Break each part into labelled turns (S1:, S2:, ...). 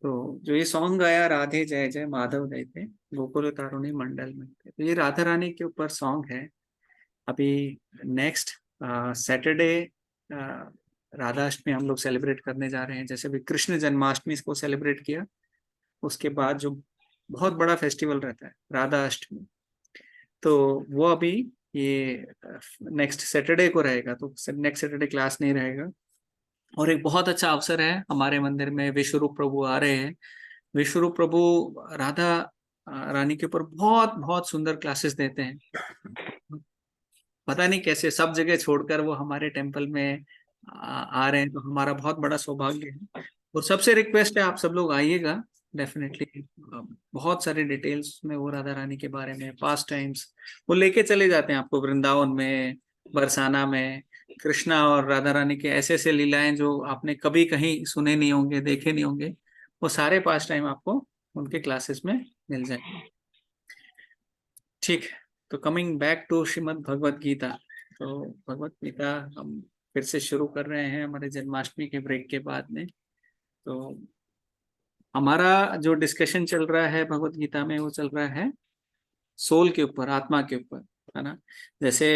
S1: तो जो ये सॉन्ग गाया राधे जय जय माधव गए थे, गोकुल तारुणी मंडल में थे, तो ये राधा रानी के ऊपर सॉन्ग है। अभी नेक्स्ट सैटरडे राधा अष्टमी हम लोग सेलिब्रेट करने जा रहे हैं। जैसे अभी कृष्ण जन्माष्टमी इसको सेलिब्रेट किया, उसके बाद जो बहुत बड़ा फेस्टिवल रहता है राधा अष्टमी, तो वो अभी ये नेक्स्ट सैटरडे को रहेगा। तो नेक्स्ट सैटरडे क्लास नहीं रहेगा। और एक बहुत अच्छा अवसर है, हमारे मंदिर में विश्वरूप प्रभु आ रहे हैं। विश्वरूप प्रभु राधा रानी के ऊपर बहुत बहुत सुंदर क्लासेस देते हैं। पता नहीं कैसे सब जगह छोड़कर वो हमारे टेम्पल में आ रहे हैं, तो हमारा बहुत बड़ा सौभाग्य है। और सबसे रिक्वेस्ट है, आप सब लोग आइएगा डेफिनेटली। बहुत सारे डिटेल्स में वो राधा रानी के बारे में, पास्ट टाइम्स वो लेके चले जाते हैं आपको। वृंदावन में, बरसाना में कृष्णा और राधा रानी के ऐसे ऐसे लीलाएं जो आपने कभी कहीं सुने नहीं होंगे, देखे नहीं होंगे, वो सारे पास्ट टाइम आपको उनके क्लासेस में मिल जाएंगे। ठीक है, तो coming back to Shrimad Bhagavad Gita. तो भगवत गीता हम फिर से शुरू कर रहे हैं हमारे जन्माष्टमी के ब्रेक के बाद में। तो हमारा जो डिस्कशन चल रहा है भगवत गीता में, वो चल रहा है सोल के ऊपर, आत्मा के ऊपर, है ना। जैसे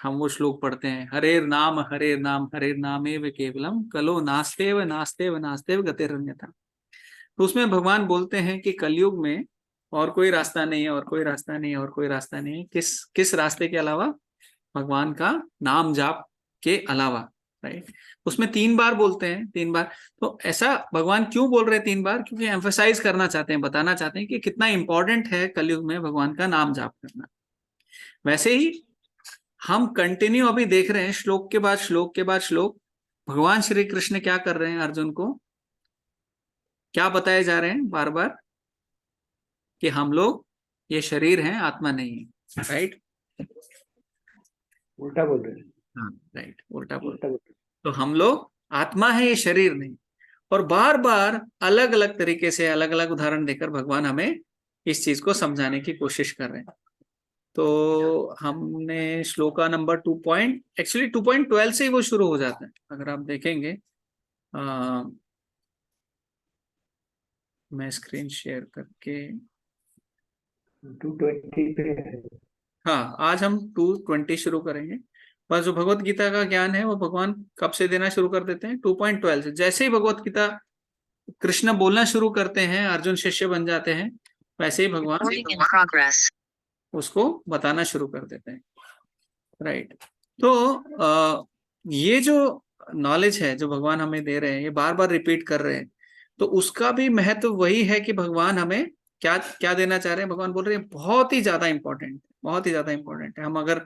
S1: हम वो श्लोक पढ़ते हैं, हरेर नाम हरेर नामेव केवलम कलो नास्तेव नास्तेव नास्तेव गतिरन्यथा। तो उसमें भगवान बोलते हैं कि कलयुग में और कोई रास्ता नहीं है, और कोई रास्ता नहीं है, और कोई रास्ता नहीं है। किस किस रास्ते के अलावा? भगवान का नाम जाप के अलावा, राइट। उसमें 3 बार बोलते हैं, 3 बार। तो ऐसा भगवान क्यों बोल रहे हैं 3 बार? क्योंकि एम्फेसाइज करना चाहते हैं, बताना चाहते हैं कि कितना इंपॉर्टेंट है कलयुग में भगवान का नाम जाप करना। वैसे ही हम कंटिन्यू अभी देख रहे हैं, श्लोक के बाद श्लोक के बाद श्लोक, भगवान श्री कृष्ण क्या कर रहे हैं, अर्जुन को क्या बताए जा रहे हैं बार बार, कि हम लोग ये शरीर हैं, आत्मा नहीं है, राइट।
S2: उल्टा बोल रहे हैं।
S1: हाँ, राइट, उल्टा बोल
S2: उल्टा
S1: रहे हैं।
S2: बोल रहे
S1: तो हम लोग आत्मा है, ये शरीर नहीं। और बार बार अलग अलग तरीके से, अलग अलग उदाहरण देकर भगवान हमें इस चीज को समझाने की कोशिश कर रहे हैं। तो हमने श्लोका नंबर 2.12 से ही वो शुरू हो जाता है, अगर आप देखेंगे। मैं स्क्रीन शेयर करके,
S2: 220 पे है।
S1: हाँ, आज हम 2:20 शुरू करेंगे। बस जो भगवत गीता का ज्ञान है वो भगवान कब से देना शुरू कर देते हैं? 2.12 से। जैसे ही भगवत गीता कृष्ण बोलना शुरू करते हैं, अर्जुन शिष्य बन जाते हैं, वैसे ही भगवान उसको बताना शुरू कर देते हैं, राइट। तो ये जो नॉलेज है जो भगवान हमें दे रहे हैं, ये बार बार रिपीट कर रहे हैं, तो उसका भी महत्व वही है कि भगवान हमें क्या क्या देना चाह रहे हैं। भगवान बोल रहे हैं बहुत ही ज्यादा इंपॉर्टेंट, बहुत ही ज्यादा इंपॉर्टेंट है। हम अगर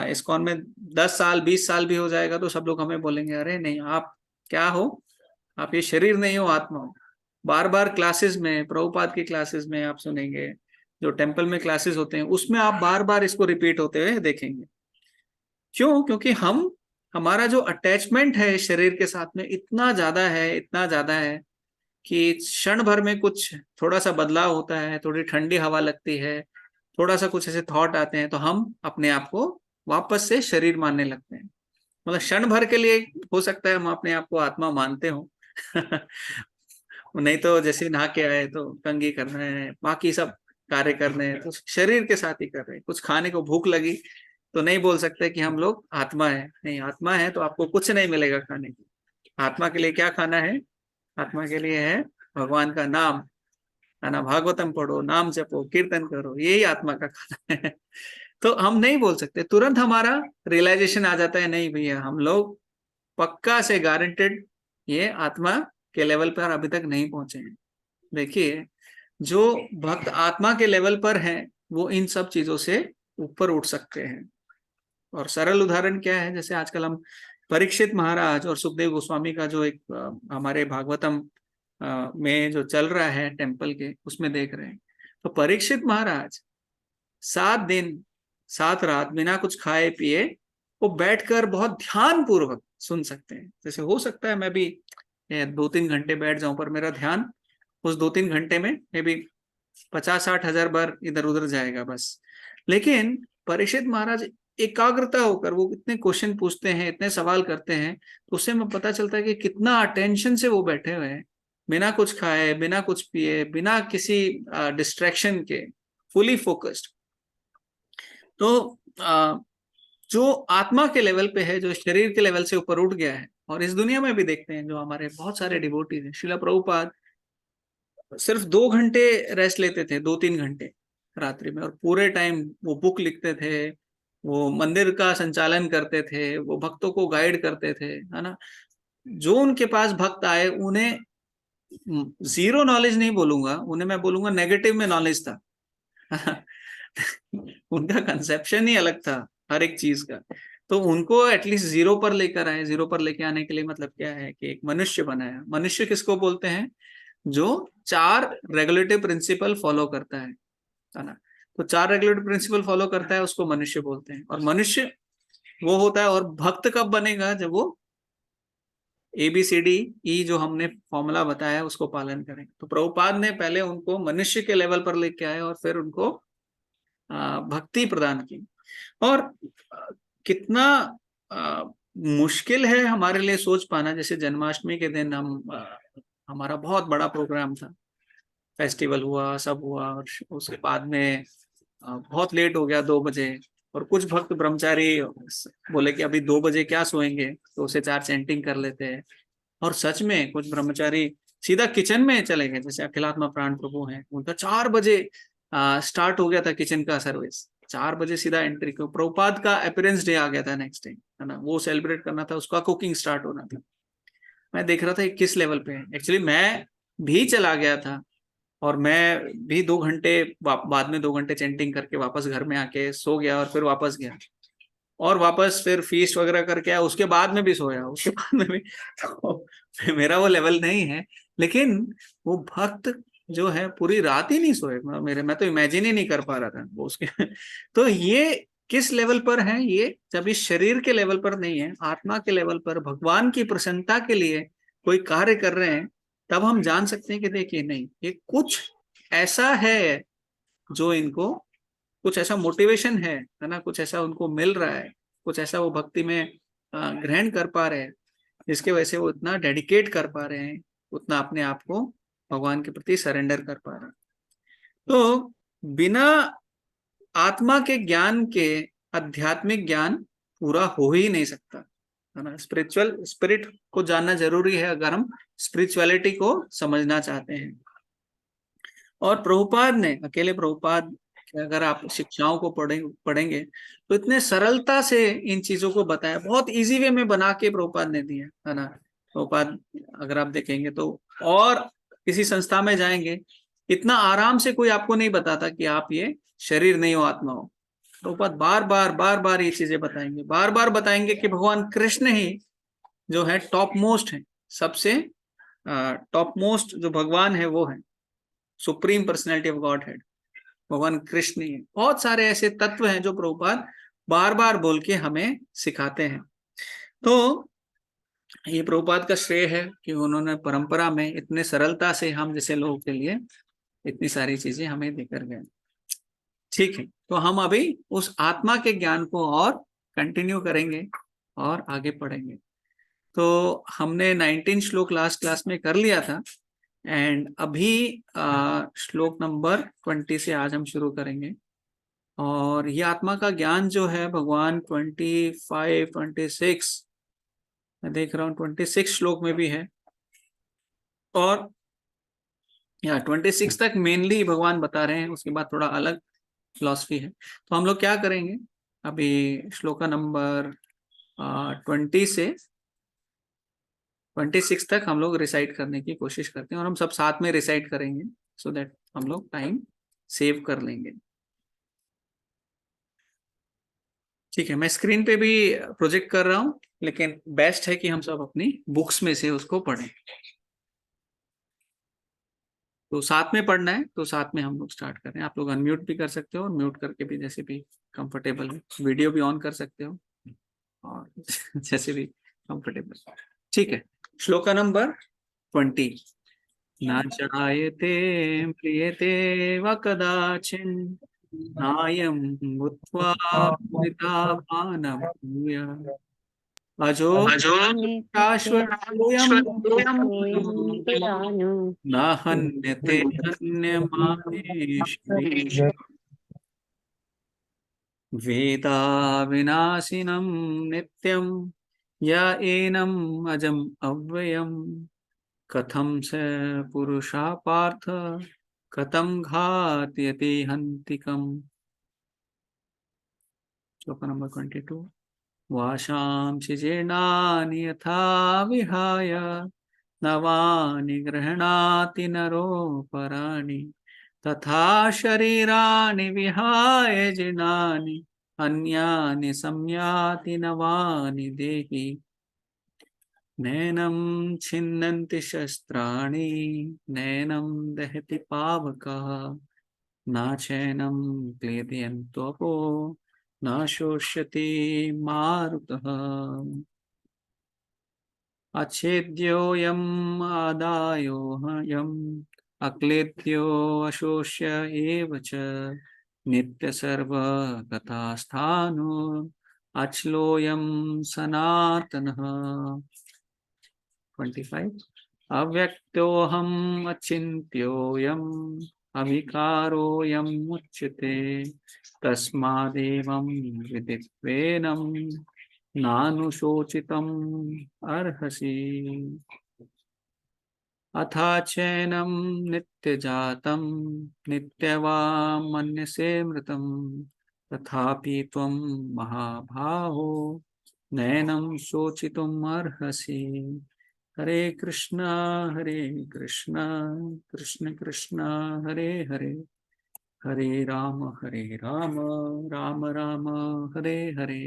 S1: इस्कॉन में 10 साल 20 साल भी हो जाएगा तो सब लोग हमें बोलेंगे, अरे नहीं, आप क्या हो, आप ये शरीर नहीं हो, आत्मा हो। बार बार क्लासेस में, प्रभुपाद की क्लासेस में आप सुनेंगे, जो टेम्पल में क्लासेस होते हैं उसमें आप बार बार इसको रिपीट होते हुए देखेंगे। क्यों? क्योंकि हमारा जो अटैचमेंट है शरीर के साथ में इतना ज्यादा है, इतना ज्यादा है कि क्षण भर में कुछ थोड़ा सा बदलाव होता है, थोड़ी ठंडी हवा लगती है, थोड़ा सा कुछ ऐसे थॉट आते हैं, तो हम अपने आप को वापस से शरीर मानने लगते हैं। मतलब क्षण भर के लिए हो सकता है हम अपने आप को आत्मा मानते हो नहीं तो जैसे नहा के आए तो कंघी करना है, बाकी सब कार्य करने हैं, तो शरीर के साथ ही कर रहे हैं। कुछ खाने को भूख लगी तो नहीं बोल सकते कि हम लोग आत्मा है। नहीं, आत्मा है तो आपको कुछ नहीं मिलेगा खाने को। आत्मा के लिए क्या खाना है? आत्मा के लिए है भगवान का नाम, है ना। भागवतम पढ़ो, नाम जपो, कीर्तन करो, यही आत्मा का खाना है तो हम नहीं बोल सकते, तुरंत हमारा रियलाइजेशन आ जाता है, नहीं भैया हम लोग पक्का से गारंटेड ये आत्मा के लेवल पर अभी तक नहीं पहुंचे हैं। देखिए, जो भक्त आत्मा के लेवल पर हैं वो इन सब चीजों से ऊपर उठ सकते हैं। और सरल उदाहरण क्या है, जैसे आजकल हम परीक्षित महाराज और सुखदेव गोस्वामी का जो एक हमारे भागवतम में जो चल रहा है टेम्पल के, उसमें देख रहे हैं। तो परीक्षित महाराज 7 दिन 7 रात बिना कुछ खाए पिए वो बैठकर बहुत ध्यान पूर्वक सुन सकते हैं। जैसे हो सकता है मैं भी 2-3 घंटे बैठ जाऊं, पर मेरा ध्यान उस 2-3 घंटे में मे बी 50-60 हजार बार इधर उधर जाएगा बस। लेकिन परीक्षित महाराज एकाग्रता होकर वो इतने क्वेश्चन पूछते हैं, इतने सवाल करते हैं, तो उससे हमें पता चलता है कि कितना अटेंशन से वो बैठे हुए हैं। बिना कुछ खाए, बिना कुछ पिए, बिना किसी डिस्ट्रैक्शन के, फुली फोकस्ड। तो जो आत्मा के लेवल पे है, जो शरीर के लेवल से ऊपर उठ गया है, और इस दुनिया में भी देखते हैं जो हमारे बहुत सारे डिवोटीज हैं, शिला प्रभुपाद सिर्फ 2 घंटे रेस्ट लेते थे, 2-3 घंटे रात्रि में, और पूरे टाइम वो बुक लिखते थे, वो मंदिर का संचालन करते थे, वो भक्तों को गाइड करते थे, है ना। जो उनके पास भक्त आए, उन्हें जीरो नॉलेज नहीं बोलूंगा, उन्हें मैं बोलूंगा नेगेटिव में नॉलेज था। उनका कंसेप्शन ही अलग था हर एक चीज का। तो उनको एटलीस्ट जीरो पर लेकर आए। जीरो पर लेके आने के लिए मतलब क्या है कि एक मनुष्य बनाया। मनुष्य किसको बोलते हैं? जो 4 रेगुलेटिव प्रिंसिपल फॉलो करता है ना। तो 4 रेगुलेटिव प्रिंसिपल फॉलो करता है, उसको मनुष्य बोलते हैं। और मनुष्य वो होता है। और भक्त कब बनेगा? जब वो ABCDE जो हमने फॉर्मूला बताया उसको पालन करें। तो प्रभुपाद ने पहले उनको मनुष्य के लेवल पर लेके आए, और फिर उनको भक्ति प्रदान की। और कितना मुश्किल है हमारे लिए सोच पाना। जैसे जन्माष्टमी के दिन हमारा बहुत बड़ा प्रोग्राम था, फेस्टिवल हुआ, सब हुआ, और उसके बाद में बहुत लेट हो गया, 2 बजे। और कुछ भक्त ब्रह्मचारी बोले कि अभी 2 बजे क्या सोएंगे, तो उसे 4 चैंटिंग कर लेते हैं। और सच में कुछ ब्रह्मचारी सीधा किचन में चले गए। जैसे अखिलात्मा प्राण प्रभु हैं, उनका 4 बजे स्टार्ट हो गया था किचन का सर्विस। 4 बजे सीधा एंट्री को। प्रभुपाद का अपीयरेंस डे आ गया था नेक्स्ट डे, है ना, वो सेलिब्रेट करना था, उसका कुकिंग स्टार्ट होना था। मैं देख रहा था किस लेवल पे है। एक्चुअली मैं भी चला गया था, और मैं भी 2 घंटे बाद में 2 घंटे चेंटिंग करके वापस घर में आके सो गया, और फिर वापस गया, और वापस फिर फीस्ट वगैरह करके आया, उसके बाद में भी सोया, उसके बाद में भी। तो मेरा वो लेवल नहीं है। लेकिन वो भक्त जो है पूरी रात ही नहीं सोए। मैं तो इमेजिन ही नहीं कर पा रहा था वो उसके। तो ये किस लेवल पर है? ये जब इस शरीर के लेवल पर नहीं है, आत्मा के लेवल पर भगवान की प्रसन्नता के लिए कोई कार्य कर रहे हैं, तब हम जान सकते हैं कि देखिए, नहीं, ये कुछ ऐसा है जो इनको, कुछ ऐसा मोटिवेशन है ना, कुछ ऐसा उनको मिल रहा है, कुछ ऐसा वो भक्ति में ग्रहण कर पा रहे हैं, जिसके वजह से वो इतना डेडिकेट कर पा रहे हैं, उतना अपने आप को भगवान के प्रति सरेंडर कर पा रहे हैं। तो बिना आत्मा के ज्ञान के आध्यात्मिक ज्ञान पूरा हो ही नहीं सकता, है ना। स्पिरिचुअल स्पिरिट को जानना जरूरी है अगर हम स्पिरिचुअलिटी को समझना चाहते हैं। और प्रभुपाद ने, अकेले प्रभुपाद, अगर आप शिक्षाओं को पढ़ेंगे तो इतने सरलता से इन चीजों को बताया, बहुत इजी वे में बना के प्रभुपाद ने दिया, है ना। प्रभुपाद अगर आप देखेंगे तो, और किसी संस्था में जाएंगे, इतना आराम से कोई आपको नहीं बताता कि आप ये शरीर नहीं हो, आत्मा हो। प्रभुपाद बार बार ये चीजें बताएंगे, बार बार बताएंगे कि भगवान कृष्ण ही जो है टॉप मोस्ट है, सबसे टॉप मोस्ट जो भगवान है वो है supreme personality of God head, भगवान कृष्ण ही है। बहुत सारे ऐसे तत्व हैं जो प्रभुपाद बार बार बोल के हमें सिखाते हैं। तो ये प्रभुपाद का श्रेय है कि उन्होंने परंपरा में इतने सरलता से हम जैसे लोगों के लिए इतनी सारी चीजें हमें देकर गए। ठीक है, तो हम अभी उस आत्मा के ज्ञान को और कंटिन्यू करेंगे और आगे पढ़ेंगे। तो हमने 19 श्लोक लास्ट क्लास में कर लिया था, एंड अभी श्लोक नंबर 20 से आज हम शुरू करेंगे। और ये आत्मा का ज्ञान जो है भगवान 25, 26, मैं देख रहा हूँ 26 श्लोक में भी है, और 26 तक मेनली भगवान बता रहे हैं, उसके बाद थोड़ा अलग फिलॉसफी है। तो हम लोग क्या करेंगे, अभी श्लोक नंबर 20 से 26 तक हम लोग रिसाइट करने की कोशिश करते हैं, और हम सब साथ में रिसाइट करेंगे, सो दैट हम लोग टाइम सेव कर लेंगे। ठीक है, मैं स्क्रीन पे भी प्रोजेक्ट कर रहा हूँ, लेकिन बेस्ट है कि हम सब अपनी बुक्स में से उसको पढ़ें। तो साथ में पढ़ना है तो साथ में हम लोग स्टार्ट करें। आप लोग अनम्यूट भी कर सकते हो, और म्यूट करके भी जैसे भी कंफर्टेबल है, वीडियो भी ऑन कर सकते हो, और जैसे भी कंफर्टेबल। ठीक है, श्लोका नंबर 20। न जायते म्रियते व कदाचिन् नायं भूत्वा मृता न भूयात्। अजो
S2: अजो
S1: शाश्वतोऽयं
S2: शाश्वतोऽयं पुराणो
S1: न हन्यते हन्यमाने शरीरे। वेदा विनाशिनं नित्यं य एनम् अजम् अव्ययम् कथं स पुरुषा पार्थ कथं घातयति हन्तिकम्। श्लोक नंबर 22। वाशांसि जीर्णानि यथा विहाय नवानि गृह्णाति नरोपराणि तथा शरीराणि विहाय जीर्णानि अन्यानि संयाति नवानि देहि। नैनं छिन्नन्ति शस्त्राणि नैनं दहति पावकः न चैनं क्लेदयन्त्वपो न शोष्यति मारुतः। अच्छेद्योऽयम् आदायोऽयम् अक्लेद्यो अशोष्य एव च नित्यसर्वगतस्थाणो अच्लोऽयं सनातनः। 25। अव्यक्तोऽहम् अचिन्त्योऽयम् अविकारोऽयम् उच्यते तस्मादेवं विदित्वेनं नानुशोचितम् अर्हसि। अथा चैनं नित्यजातं नित्यवान् मन्यसे मृतं तथापि त्वं महाभाहो नैनं शोचितुम् अर्हसि। हरे कृष्णा कृष्ण कृष्ण हरे हरे हरे राम राम राम हरे हरे।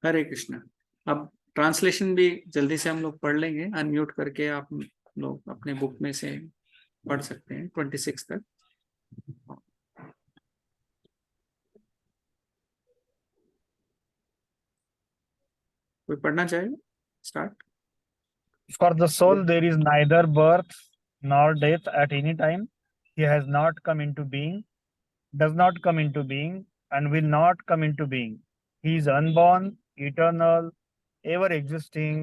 S1: हरे कृष्णा। अब ट्रांसलेशन भी जल्दी से हम लोग पढ़ लेंगे, अनम्यूट करके आप लोग अपने बुक में से पढ़ सकते हैं 26 तक। कोई पढ़ना चाहेगा? Start.
S3: For the soul, there is neither birth nor death at any time. He has not come into being, does not come into being, and will not come into being. He is unborn, eternal, ever existing,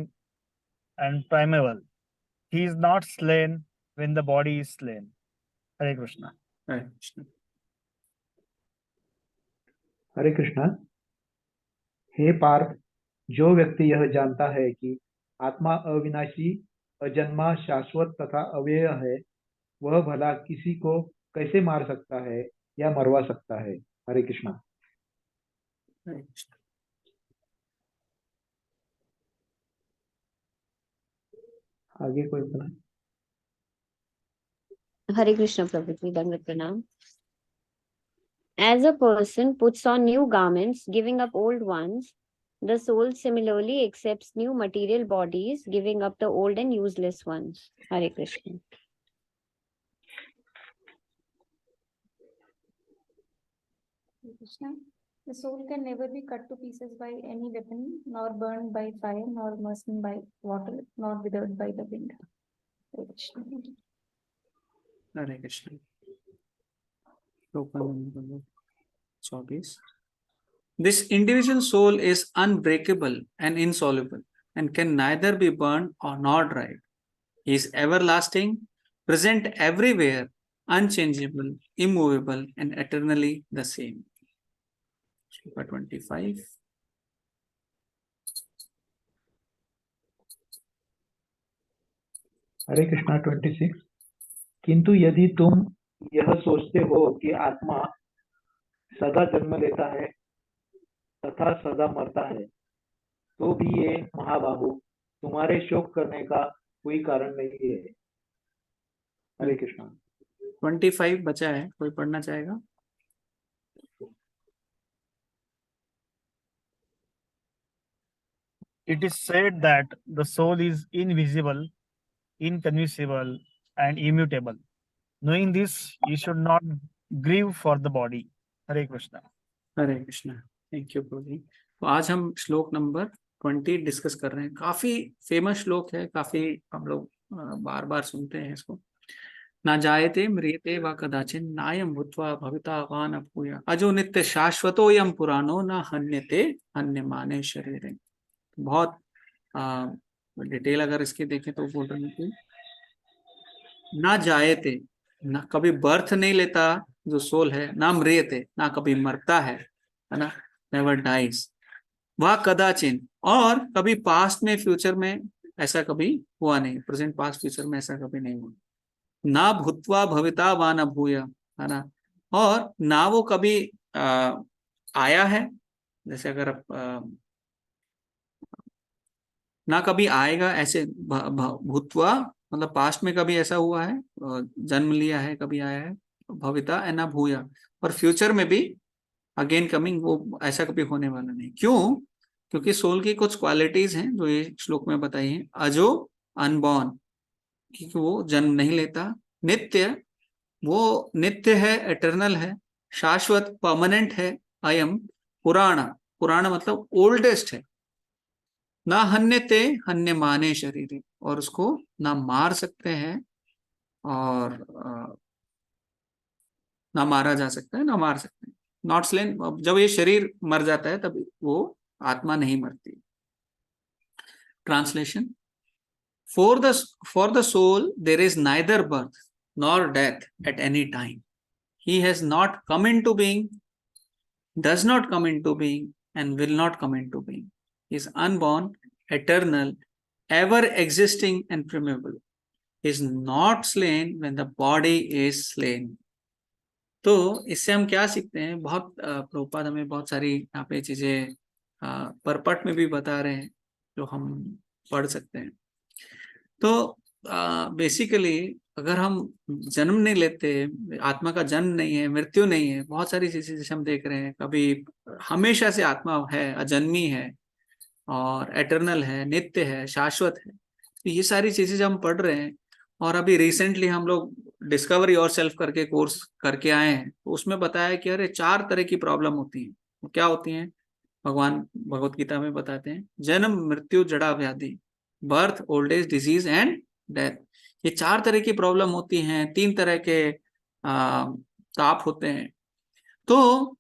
S3: and primeval. He is not slain when the body is slain. Hare Krishna.
S1: Hare Krishna.
S4: हरे कृष्णा। हे पार्थ, जो व्यक्ति यह जानता है कि आत्मा अविनाशी, अजन्मा, शाश्वत तथा अव्यय है, वह भला किसी को कैसे मार सकता है या मरवा सकता है। हरे कृष्णा।
S1: हरे कृष्णा।
S4: आगे कोई बोला?
S2: Hare Krishna Prabhuji, Dandavat Pranam. As a person puts on new garments, giving up old ones, the soul similarly accepts new material bodies, giving up the old and useless ones. Hare Krishna.
S5: Krishna, the soul can never be cut to pieces by any weapon, nor burned by fire, nor immersed by water, nor withered by the wind. Hare Krishna.
S1: Hare Krishna. श्लोक number 24। This individual soul is unbreakable and insoluble and can neither be burned or nor dried. He is everlasting, present everywhere, unchangeable, immovable, and eternally the same. Shloka 25.
S4: हरे कृष्णा। 26। किंतु यदि तुम यह सोचते हो कि आत्मा सदा जन्म लेता है तथा सदा मरता है, तो भी ये महाबाहु तुम्हारे शोक करने का कोई कारण नहीं है। हरे कृष्णा।
S1: 25 बचा है, कोई पढ़ना चाहेगा?
S3: It is said that the soul is invisible, inconceivable, and immutable. Knowing this, you should not grieve for the body. Hare Krishna.
S1: Hare Krishna. Thank you प्रभु जी। तो आज हम श्लोक नंबर 20 डिस्कस कर रहे हैं। काफी फेमस श्लोक है, काफी हम लोग बार बार सुनते हैं इसको। ना जायते म्रियते वा कदाचिन नायं भूत्वा भविता वा न भूया अजो नित्य शाश्वतोऽयं पुराणो न हन्यते हन्यमाने शरीरे। बहुत डिटेल अगर इसके देखें तो बोल रहे हैं कि ना जायते, ना कभी बर्थ नहीं लेता जो सोल है, ना मृत्यते, ना कभी मरता है ना, नेवर डाइज, वह कदाचिन, और कभी पास्ट में फ्यूचर में ऐसा कभी हुआ नहीं, प्रेजेंट पास्ट फ्यूचर में ऐसा कभी नहीं हुआ, ना भूतवा भविता वा न भूय, है ना, और ना वो कभी आया है, जैसे अगर ना कभी आएगा, ऐसे भूतवा मतलब पास्ट में कभी ऐसा हुआ है, जन्म लिया है, कभी आया है, भविता एना भूया, और फ्यूचर में भी अगेन कमिंग, वो ऐसा कभी होने वाला नहीं। क्यों? क्योंकि सोल की कुछ क्वालिटीज हैं जो ये श्लोक में बताई हैं। अजो, अनबॉर्न, क्योंकि वो जन्म नहीं लेता। नित्य, वो नित्य है, एटर्नल है। शाश्वत, परमानेंट है। अयम, पुराण, पुराण मतलब ओल्डेस्ट है। ना हन्यते, हन्य माने शरीर, और उसको ना मार सकते हैं और ना मारा जा सकता है, ना मार सकते हैं। नॉट स्लेन, जब ये शरीर मर जाता है तब वो आत्मा नहीं मरती। Translation, for the soul there is neither birth nor death at any time, he has not come into being, does not come into being, and will not come into being, is unborn, eternal, ever existing and primeval, is not slain when the body is slain। तो इससे हम क्या सीखते हैं? बहुत प्रभुपाद हमें बहुत सारी यहाँ पे चीजें परपट में भी बता रहे हैं जो हम पढ़ सकते हैं। तो बेसिकली अगर हम जन्म नहीं लेते, आत्मा का जन्म नहीं है, मृत्यु नहीं है, बहुत सारी चीजें जैसे हम देख रहे हैं, कभी हमेशा से आत्मा है, अजन्मी है, और एटर्नल है, नित्य है, शाश्वत है। तो ये सारी चीजें जब हम पढ़ रहे हैं, और अभी रिसेंटली हम लोग डिस्कवरी और सेल्फ करके कोर्स करके आए हैं, तो उसमें बताया कि अरे 4 तरह की प्रॉब्लम होती हैं। वो क्या होती हैं? भगवान भगवत गीता में बताते हैं, जन्म, मृत्यु, जड़ा व्याधि, birth, old age, disease and death. ये 4 तरह की प्रॉब्लम होती हैं, 3 तरह के ताप होते हैं। तो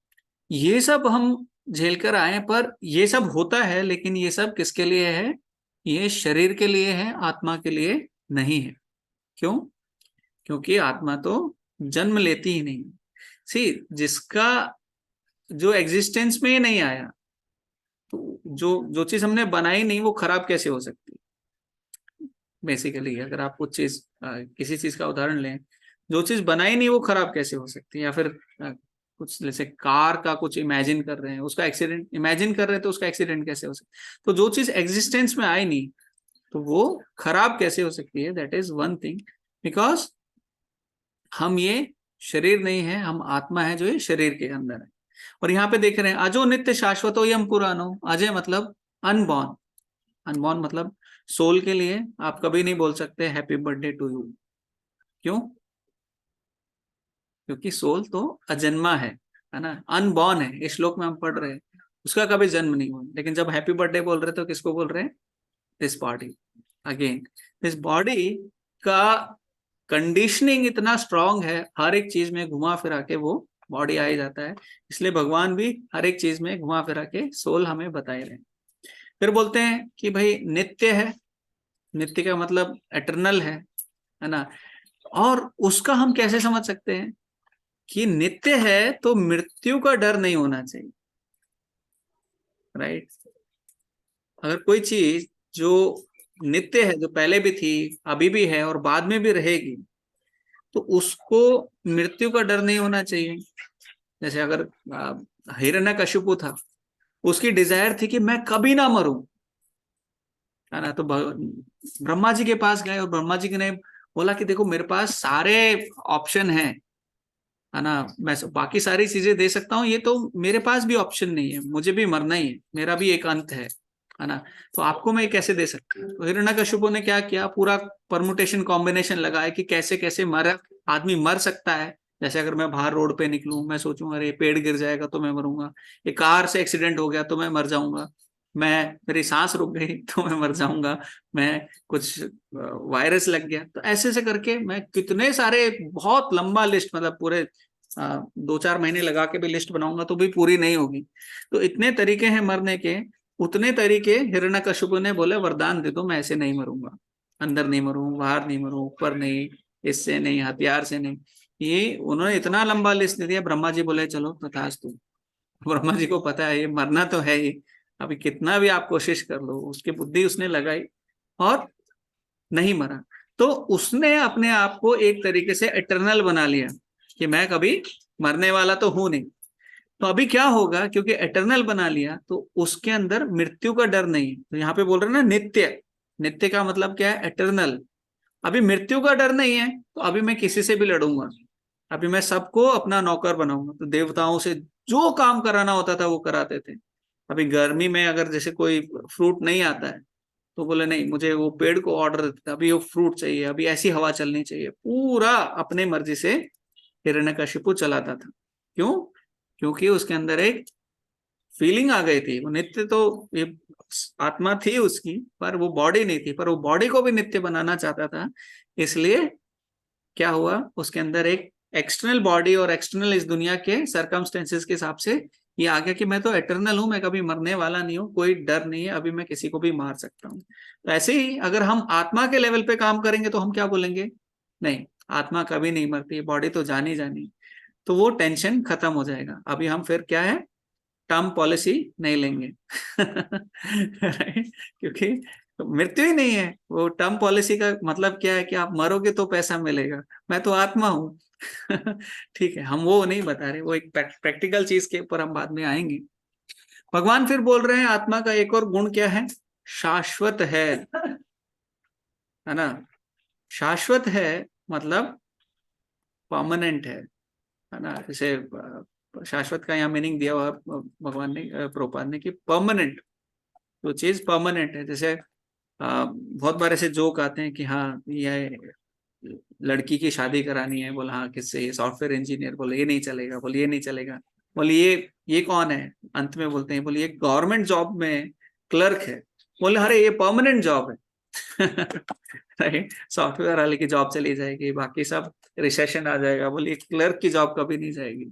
S1: ये सब हम झेल कर आए, पर ये सब होता है, लेकिन ये सब किसके लिए है? ये शरीर के लिए है, आत्मा के लिए नहीं है। क्यों? क्योंकि आत्मा तो जन्म लेती ही नहीं। सी, जिसका जो एग्जिस्टेंस में ही नहीं आया, तो जो चीज हमने बनाई नहीं, वो खराब कैसे हो सकती? बेसिकली अगर आप कुछ चीज किसी चीज का उदाहरण लें, जो चीज बनाई नहीं वो खराब कैसे हो सकती है? या फिर कुछ जैसे कार का कुछ इमेजिन कर रहे हैं, उसका एक्सीडेंट इमेजिन कर रहे हैं, तो उसका एक्सीडेंट कैसे हो सकता है? तो जो चीज एग्जिस्टेंस में आई नहीं, तो वो खराब कैसे हो सकती है? That is one thing, because हम ये शरीर नहीं है, हम आत्मा है जो ये शरीर के अंदर है। और यहाँ पे देख रहे हैं, अजो नित्य शाश्वतो यम पुरानो, अजय मतलब अनबॉर्न, अनबॉर्न मतलब सोल के लिए आप कभी नहीं बोल सकते हैप्पी बर्थडे टू यू। क्यों? क्योंकि सोल तो अजन्मा है ना, अनबॉर्न है। इस श्लोक में हम पढ़ रहे हैं, उसका कभी जन्म नहीं हुआ, लेकिन जब हैप्पी बर्थडे बोल रहे तो किसको बोल रहे हैं? This body. Again, this body का कंडीशनिंग इतना स्ट्रांग है, हर एक चीज में घुमा फिरा के वो बॉडी आ ही जाता है। इसलिए भगवान भी हर एक चीज में घुमा फिरा के सोल हमें बताए रहे। फिर बोलते हैं कि भाई नित्य है, नित्य का मतलब एटर्नल है ना। और उसका हम कैसे समझ सकते हैं कि नित्य है? तो मृत्यु का डर नहीं होना चाहिए, राइट? अगर कोई चीज जो नित्य है, जो पहले भी थी, अभी भी है और बाद में भी रहेगी, तो उसको मृत्यु का डर नहीं होना चाहिए। जैसे अगर हिरण्यकशिपु था, उसकी डिजायर थी कि मैं कभी ना मरूं, है ना। तो ब्रह्मा जी के पास गए और ब्रह्मा जी ने बोला कि देखो मेरे पास सारे ऑप्शन है ना, मैं बाकी सारी चीजें दे सकता हूँ, ये तो मेरे पास भी ऑप्शन नहीं है, मुझे भी मरना ही है, मेरा भी एक अंत है ना। तो आपको मैं कैसे दे सकता हूँ? तो हिरण्यकशिपु ने क्या किया, पूरा परमुटेशन कॉम्बिनेशन लगाया कि कैसे कैसे आदमी मर सकता है। जैसे अगर मैं बाहर रोड पे निकलूं, मैं सोचूं अरे पेड़ गिर जाएगा तो मैं मरूंगा, एक कार से एक्सीडेंट हो गया तो मैं मर जाऊंगा, मेरी सांस रुक गई तो मैं मर जाऊंगा, मैं कुछ वायरस लग गया, तो ऐसे ऐसे करके मैं कितने सारे, बहुत लंबा लिस्ट, मतलब पूरे 2-4 महीने लगा के भी लिस्ट बनाऊंगा तो भी पूरी नहीं होगी। तो इतने तरीके हैं मरने के, उतने तरीके हिरण्यकशिपु ने बोले वरदान दे दो, मैं ऐसे नहीं मरूंगा, अंदर नहीं मरूं, बाहर नहीं मरूं, ऊपर नहीं, इससे नहीं, हथियार से नहीं। ये उन्होंने इतना लंबा लिस्ट दे दिया। ब्रह्मा जी बोले चलो तथास्तु। ब्रह्मा जी को पता है ये मरना तो है ही, अभी कितना भी आप कोशिश कर लो, उसकी बुद्धि उसने लगाई और नहीं मरा। तो उसने अपने आप को एक तरीके से इटर्नल बना लिया कि मैं कभी मरने वाला तो हूं नहीं। तो अभी क्या होगा, क्योंकि इटर्नल बना लिया तो उसके अंदर मृत्यु का डर नहीं है। तो यहाँ पे बोल रहे ना नित्य, नित्य का मतलब क्या है, इटर्नल। अभी मृत्यु का डर नहीं है तो अभी मैं किसी से भी लड़ूंगा, अभी मैं सबको अपना नौकर बनाऊंगा। तो देवताओं से जो काम कराना होता था वो कराते थे। अभी गर्मी में अगर जैसे कोई फ्रूट नहीं आता है तो बोले नहीं, मुझे वो पेड़ को ऑर्डर देते थे, अभी वो फ्रूट चाहिए, अभी ऐसी हवा चलनी चाहिए, पूरा अपने मर्जी से हिरण्यकशिपु चलाता था। क्यों? क्योंकि उसके अंदर एक फीलिंग आ गई थी। वो नित्य तो ये आत्मा थी उसकी, पर वो बॉडी नहीं थी, पर वो बॉडी को भी नित्य बनाना चाहता था। इसलिए क्या हुआ, उसके अंदर एक एक्सटर्नल बॉडी और एक्सटर्नल इस दुनिया के सर्कमस्टेंसेस के हिसाब से ये आ गया कि मैं तो एटर्नल हूं, मैं कभी मरने वाला नहीं हूं, कोई डर नहीं है, अभी मैं किसी को भी मार सकता हूं। तो ऐसे ही अगर हम आत्मा के लेवल पे काम करेंगे तो हम क्या बोलेंगे, नहीं आत्मा कभी नहीं मरती, बॉडी तो जानी जानी। तो वो टेंशन खत्म हो जाएगा। अभी हम फिर क्या है, टर्म पॉलिसी नहीं लेंगे क्योंकि मृत्यु ही नहीं है। वो टर्म पॉलिसी का मतलब क्या है कि आप मरोगे तो पैसा मिलेगा, मैं तो आत्मा हूं ठीक है, हम वो नहीं बता रहे, वो एक प्रैक्टिकल चीज के ऊपर हम बाद में आएंगे। भगवान फिर बोल रहे हैं आत्मा का एक और गुण क्या है, शाश्वत है ना। शाश्वत है मतलब परमानेंट है ना। जैसे शाश्वत का यहाँ मीनिंग दिया हुआ भगवान ने, प्रभुपाद ने, कि परमानेंट, तो चीज परमानेंट है। जैसे बहुत बार ऐसे जोक आते हैं कि हाँ ये लड़की की शादी करानी है, बोला हाँ किससे, ये सॉफ्टवेयर इंजीनियर, बोले ये नहीं चलेगा, बोले ये नहीं चलेगा, बोले ये कौन है, अंत में बोलते हैं बोले ये गवर्नमेंट जॉब में क्लर्क है, बोले अरे ये परमानेंट जॉब है सॉफ्टवेयर वाले की जॉब चली जाएगी, बाकी सब रिसेशन आ जाएगा, बोले क्लर्क की जॉब कभी नहीं जाएगी।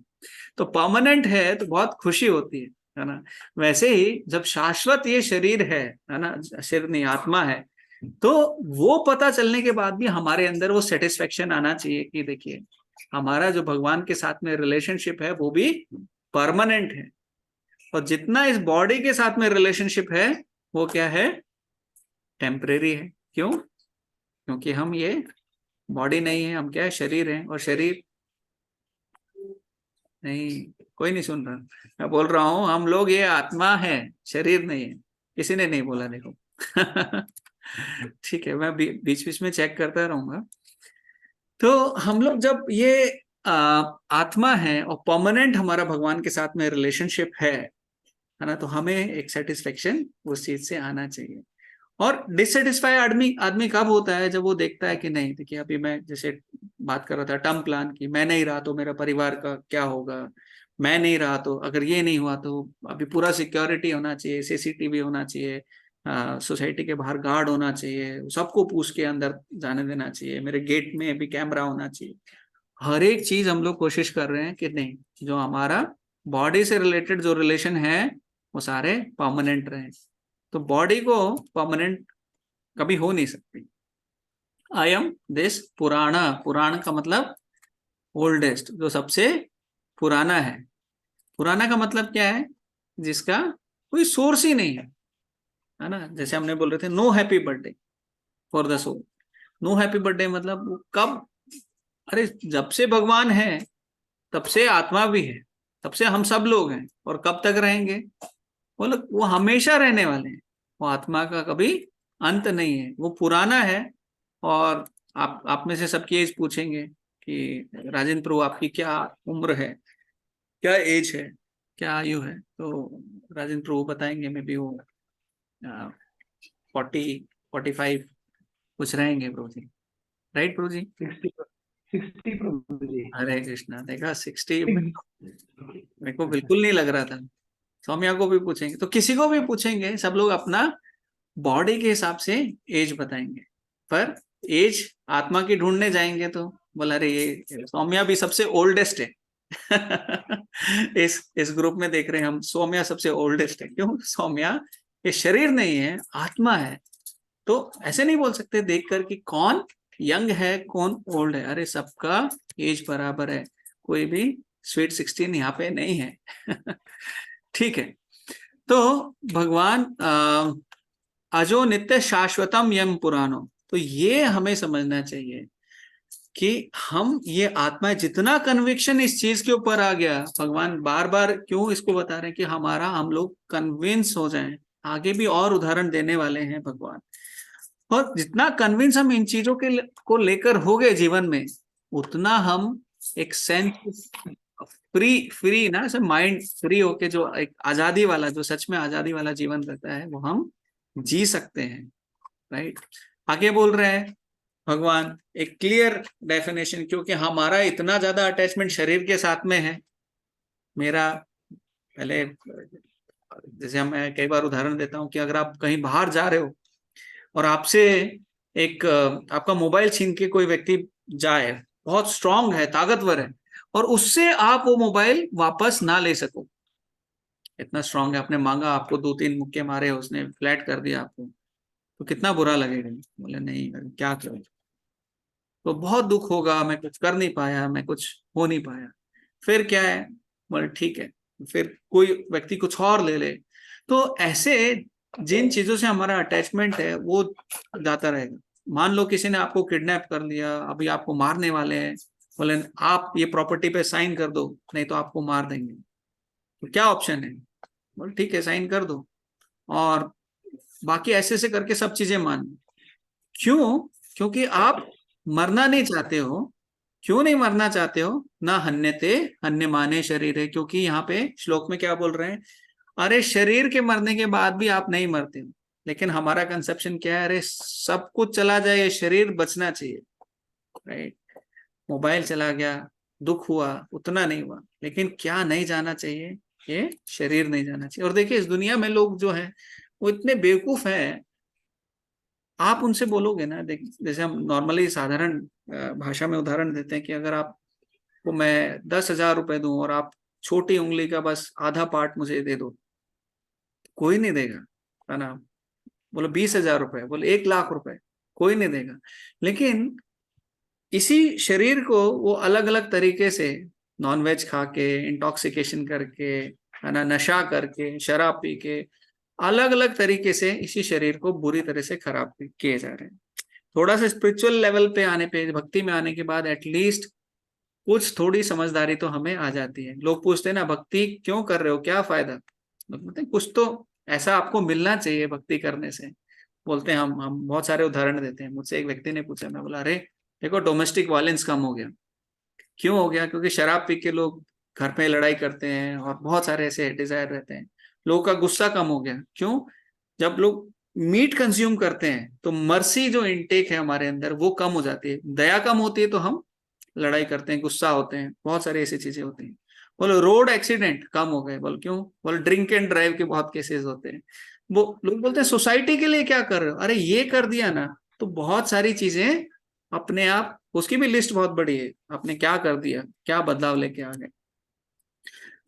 S1: तो परमानेंट है तो बहुत खुशी होती है ना। वैसे ही जब शाश्वत ये शरीर है ना, शरीर नहीं आत्मा है, तो वो पता चलने के बाद भी हमारे अंदर वो सेटिस्फेक्शन आना चाहिए कि देखिए हमारा जो भगवान के साथ में रिलेशनशिप है वो भी परमानेंट है, और जितना इस बॉडी के साथ में रिलेशनशिप है वो क्या है, टेम्परेरी है। क्यों? क्योंकि हम ये बॉडी नहीं है, हम क्या है, शरीर है, और शरीर नहीं, कोई नहीं सुन रहा, मैं बोल रहा हूं हम लोग ये आत्मा है, शरीर नहीं है। किसी ने नहीं बोला देखो ठीक है, मैं बीच बीच में चेक करता रहूंगा। तो हम लोग जब ये आत्मा है और परमानेंट हमारा भगवान के साथ में रिलेशनशिप है ना, तो हमें एक सेटिस्फेक्शन उस चीज से आना चाहिए। और डिससेटिस्फाई आदमी आदमी कब होता है, जब वो देखता है कि नहीं, देखिए अभी मैं जैसे बात कर रहा था टर्म प्लान की, मैं नहीं रहा तो मेरा परिवार का क्या होगा, मैं नहीं रहा तो अगर ये नहीं हुआ तो अभी पूरा सिक्योरिटी होना चाहिए, सीसीटीवी होना चाहिए, सोसाइटी के बाहर गार्ड होना चाहिए, सबको पूछ के अंदर जाने देना चाहिए, मेरे गेट में भी कैमरा होना चाहिए। हर एक चीज हम लोग कोशिश कर रहे हैं कि नहीं, जो हमारा बॉडी से रिलेटेड जो रिलेशन है वो सारे परमानेंट रहे। तो बॉडी को परमानेंट कभी हो नहीं सकती। आई एम दिस पुराना, पुराण का मतलब ओल्डेस्ट, जो सबसे पुराना है। पुराना का मतलब क्या है, जिसका कोई सोर्स ही नहीं है ना। जैसे हमने बोल रहे थे no happy birthday for the soul, no happy birthday मतलब वो कब, अरे जब से भगवान है तब से आत्मा भी है, तब से हम सब लोग हैं, और कब तक रहेंगे, वो हमेशा रहने वाले हैं। वो आत्मा का कभी अंत नहीं है, वो पुराना है। और आप में से सबकी एज पूछेंगे कि राजेंद्र प्रभु आपकी क्या उम्र है, क्या एज है, क्या आयु है, तो राजेंद्र प्रभु बताएंगे मे बी वो 40-45 कुछ रहेंगे प्रभु जी, राइट प्रभु जी?
S4: 60 प्रभु जी।
S1: हरे कृष्णा, देखा 60 मेरे को बिल्कुल नहीं लग रहा था। सौम्या को भी पूछेंगे, तो किसी को भी पूछेंगे, सब लोग अपना बॉडी के हिसाब से एज बताएंगे, पर एज आत्मा की ढूंढने जाएंगे तो बोला अरे ये सौम्या भी सबसे ओल्डेस्ट है इस ग्रुप में देख रहे हैं हम, सौम्या सबसे ओल्डेस्ट है। क्यों? सौम्या ये शरीर नहीं है, आत्मा है। तो ऐसे नहीं बोल सकते देखकर कि कौन यंग है कौन ओल्ड है। अरे सबका एज बराबर है, कोई भी स्वीट 16 यहाँ पे नहीं है। ठीक है, तो भगवान अजो नित्य शाश्वतम यम पुराणो, तो ये हमें समझना चाहिए कि हम ये आत्मा, जितना कन्विक्शन इस चीज के ऊपर आ गया, भगवान बार बार क्यों इसको बता रहे हैं कि हमारा हम लोग कन्विंस हो जाएं। आगे भी और उदाहरण देने वाले हैं भगवान, और जितना कन्विंस हम इन चीजों के को लेकर हो गए जीवन में, उतना हम एक सेंस फ्री ना, सब माइंड फ्री होके जो एक आजादी वाला, जो सच में आजादी वाला जीवन रहता है, वो हम जी सकते हैं। राइट, आगे बोल रहे हैं भगवान एक क्लियर डेफिनेशन, क्योंकि हमारा इतना ज्यादा अटैचमेंट शरीर के साथ में है। मेरा पहले, जैसे मैं कई बार उदाहरण देता हूं कि अगर आप कहीं बाहर जा रहे हो और आपसे एक आपका मोबाइल छीन के कोई व्यक्ति जाए, बहुत स्ट्रांग है, ताकतवर है, और उससे आप वो मोबाइल वापस ना ले सको, इतना स्ट्रांग है, आपने मांगा, आपको 2-3 मुक्के मारे, उसने फ्लैट कर दिया आपको, तो कितना बुरा लगेगा। बोले नहीं, क्या करूं, तो बहुत दुख होगा, मैं कुछ कर नहीं पाया, मैं कुछ हो नहीं पाया। फिर क्या है, बोले ठीक है, फिर कोई व्यक्ति कुछ और ले ले। तो ऐसे जिन चीजों से हमारा अटैचमेंट है वो जाता रहेगा। मान लो किसी ने आपको किडनैप कर लिया, अभी आपको मारने वाले हैं, बोले आप ये प्रॉपर्टी पे साइन कर दो, नहीं तो आपको मार देंगे। तो क्या ऑप्शन है, बोले ठीक है साइन कर दो, और बाकी ऐसे ऐसे करके सब चीजें मान। क्यों? क्योंकि आप मरना नहीं चाहते हो। क्यों नहीं मरना चाहते हो? ना हन्यते हन्यमाने शरीर है, क्योंकि यहाँ पे श्लोक में क्या बोल रहे हैं, अरे शरीर के मरने के बाद भी आप नहीं मरते हो। लेकिन हमारा कंसेप्शन क्या है, अरे सब कुछ चला जाए, ये शरीर बचना चाहिए। राइट, मोबाइल चला गया, दुख हुआ, उतना नहीं हुआ, लेकिन क्या नहीं जाना चाहिए, ये शरीर नहीं जाना चाहिए। और देखिए इस दुनिया में लोग जो है वो इतने बेवकूफ हैं, आप उनसे बोलोगे ना, देख जैसे हम नॉर्मली साधारण भाषा में उदाहरण देते हैं कि अगर आपको मैं 10,000 रुपए दूं और आप छोटी उंगली का बस आधा पार्ट मुझे दे दो, कोई नहीं देगा, है ना। बोलो 20,000 रुपए, बोले 1,00,000 रुपए, कोई नहीं देगा। लेकिन इसी शरीर को वो अलग अलग तरीके से नॉनवेज खा के, इंटॉक्सिकेशन करके, है ना, नशा करके, शराब पी के, अलग अलग तरीके से इसी शरीर को बुरी तरह से खराब किए जा रहे हैं। थोड़ा सा स्पिरिचुअल लेवल पे आने पे, भक्ति में आने के बाद एटलीस्ट कुछ थोड़ी समझदारी तो हमें आ जाती है। लोग पूछते हैं ना, भक्ति क्यों कर रहे हो, क्या फायदा? लोग बोलते हैं कुछ तो ऐसा आपको मिलना चाहिए भक्ति करने से। बोलते हैं, हम बहुत सारे उदाहरण देते हैं। मुझसे एक व्यक्ति ने पूछा, मैं बोला अरे देखो डोमेस्टिक वायलेंस कम हो गया। क्यों हो गया? क्योंकि शराब पी के लोग घर पे लड़ाई करते हैं और बहुत सारे ऐसे डिजायर रहते हैं। लोगों का गुस्सा कम हो गया। क्यों? जब लोग मीट कंज्यूम करते हैं तो मर्सी जो इनटेक है हमारे अंदर वो कम हो जाती है, दया कम होती है, तो हम लड़ाई करते हैं, गुस्सा होते हैं, बहुत सारी ऐसी चीजें होती हैं। बोलो रोड एक्सीडेंट कम हो गए। बोलो क्यों? बोलो ड्रिंक एंड ड्राइव के बहुत केसेस होते हैं। वो लोग बोलते हैं सोसाइटी के लिए क्या कर रहे हो? अरे ये कर दिया ना, तो बहुत सारी चीजें अपने आप, उसकी भी लिस्ट बहुत बड़ी है, आपने क्या कर दिया, क्या बदलाव लेके आ गए,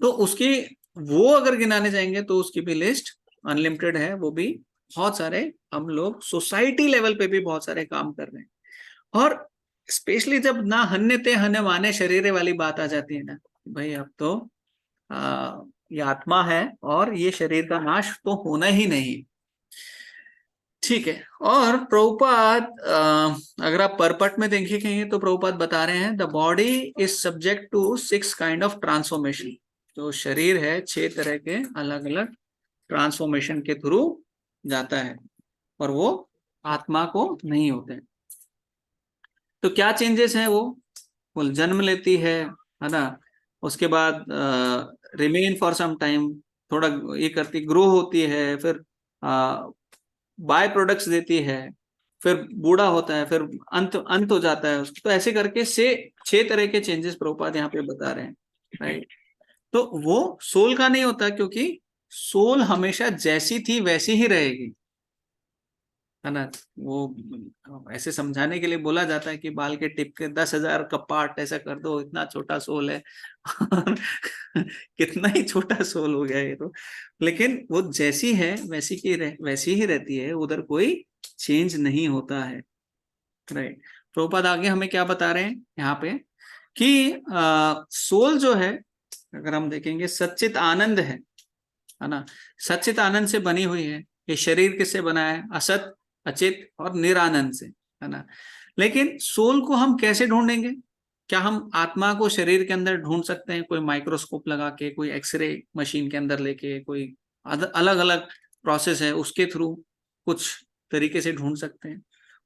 S1: तो उसकी वो अगर गिनाने जाएंगे तो उसकी भी लिस्ट अनलिमिटेड है। वो भी बहुत सारे, हम लोग सोसाइटी लेवल पे भी बहुत सारे काम कर रहे हैं। और स्पेशली जब ना हन्यते हन्य माने शरीर वाली बात आ जाती है ना, भाई अब तो ये आत्मा है और ये शरीर का नाश तो होना ही नहीं। ठीक है, और प्रभुपाद अगर आप परपट में देखेंगे तो प्रभुपाद बता रहे हैं the body is subject to 6 kind of transformation. जो शरीर है 6 तरह के अलग अलग ट्रांसफॉर्मेशन के थ्रू जाता है, और वो आत्मा को नहीं होते। तो क्या चेंजेस हैं? वो जन्म लेती है ना, उसके बाद रिमेन फॉर सम टाइम, थोड़ा ये करती, ग्रो होती है, फिर बाय प्रोडक्ट्स देती है, फिर बूढ़ा होता है, फिर अंत हो जाता है उसको। तो ऐसे करके 6 तरह के चेंजेस प्रभुपाद यहाँ पे बता रहे हैं। राइट, तो वो सोल का नहीं होता, क्योंकि सोल हमेशा जैसी थी वैसी ही रहेगी। है ना। वो ऐसे समझाने के लिए बोला जाता है कि बाल के टिप के 10,000 का पार्ट ऐसा कर दो, इतना छोटा सोल है। और कितना ही छोटा सोल हो गया ये तो, लेकिन वो जैसी है वैसी ही रहती है, उधर कोई चेंज नहीं होता है, राइट। प्रभुपाद आगे हमें क्या बता रहे हैं यहाँ पे कि सोल जो है, अगर हम देखेंगे सच्चित आनंद है ना, सच्चित आनंद से बनी हुई है। ये शरीर किससे बना है? असत, अचित और निरानंद से, है ना। लेकिन सोल को हम कैसे ढूंढेंगे? क्या हम आत्मा को शरीर के अंदर ढूंढ सकते हैं, कोई माइक्रोस्कोप लगा के, कोई एक्सरे मशीन के अंदर लेके, कोई अलग अलग प्रोसेस है उसके थ्रू कुछ तरीके से ढूंढ सकते हैं?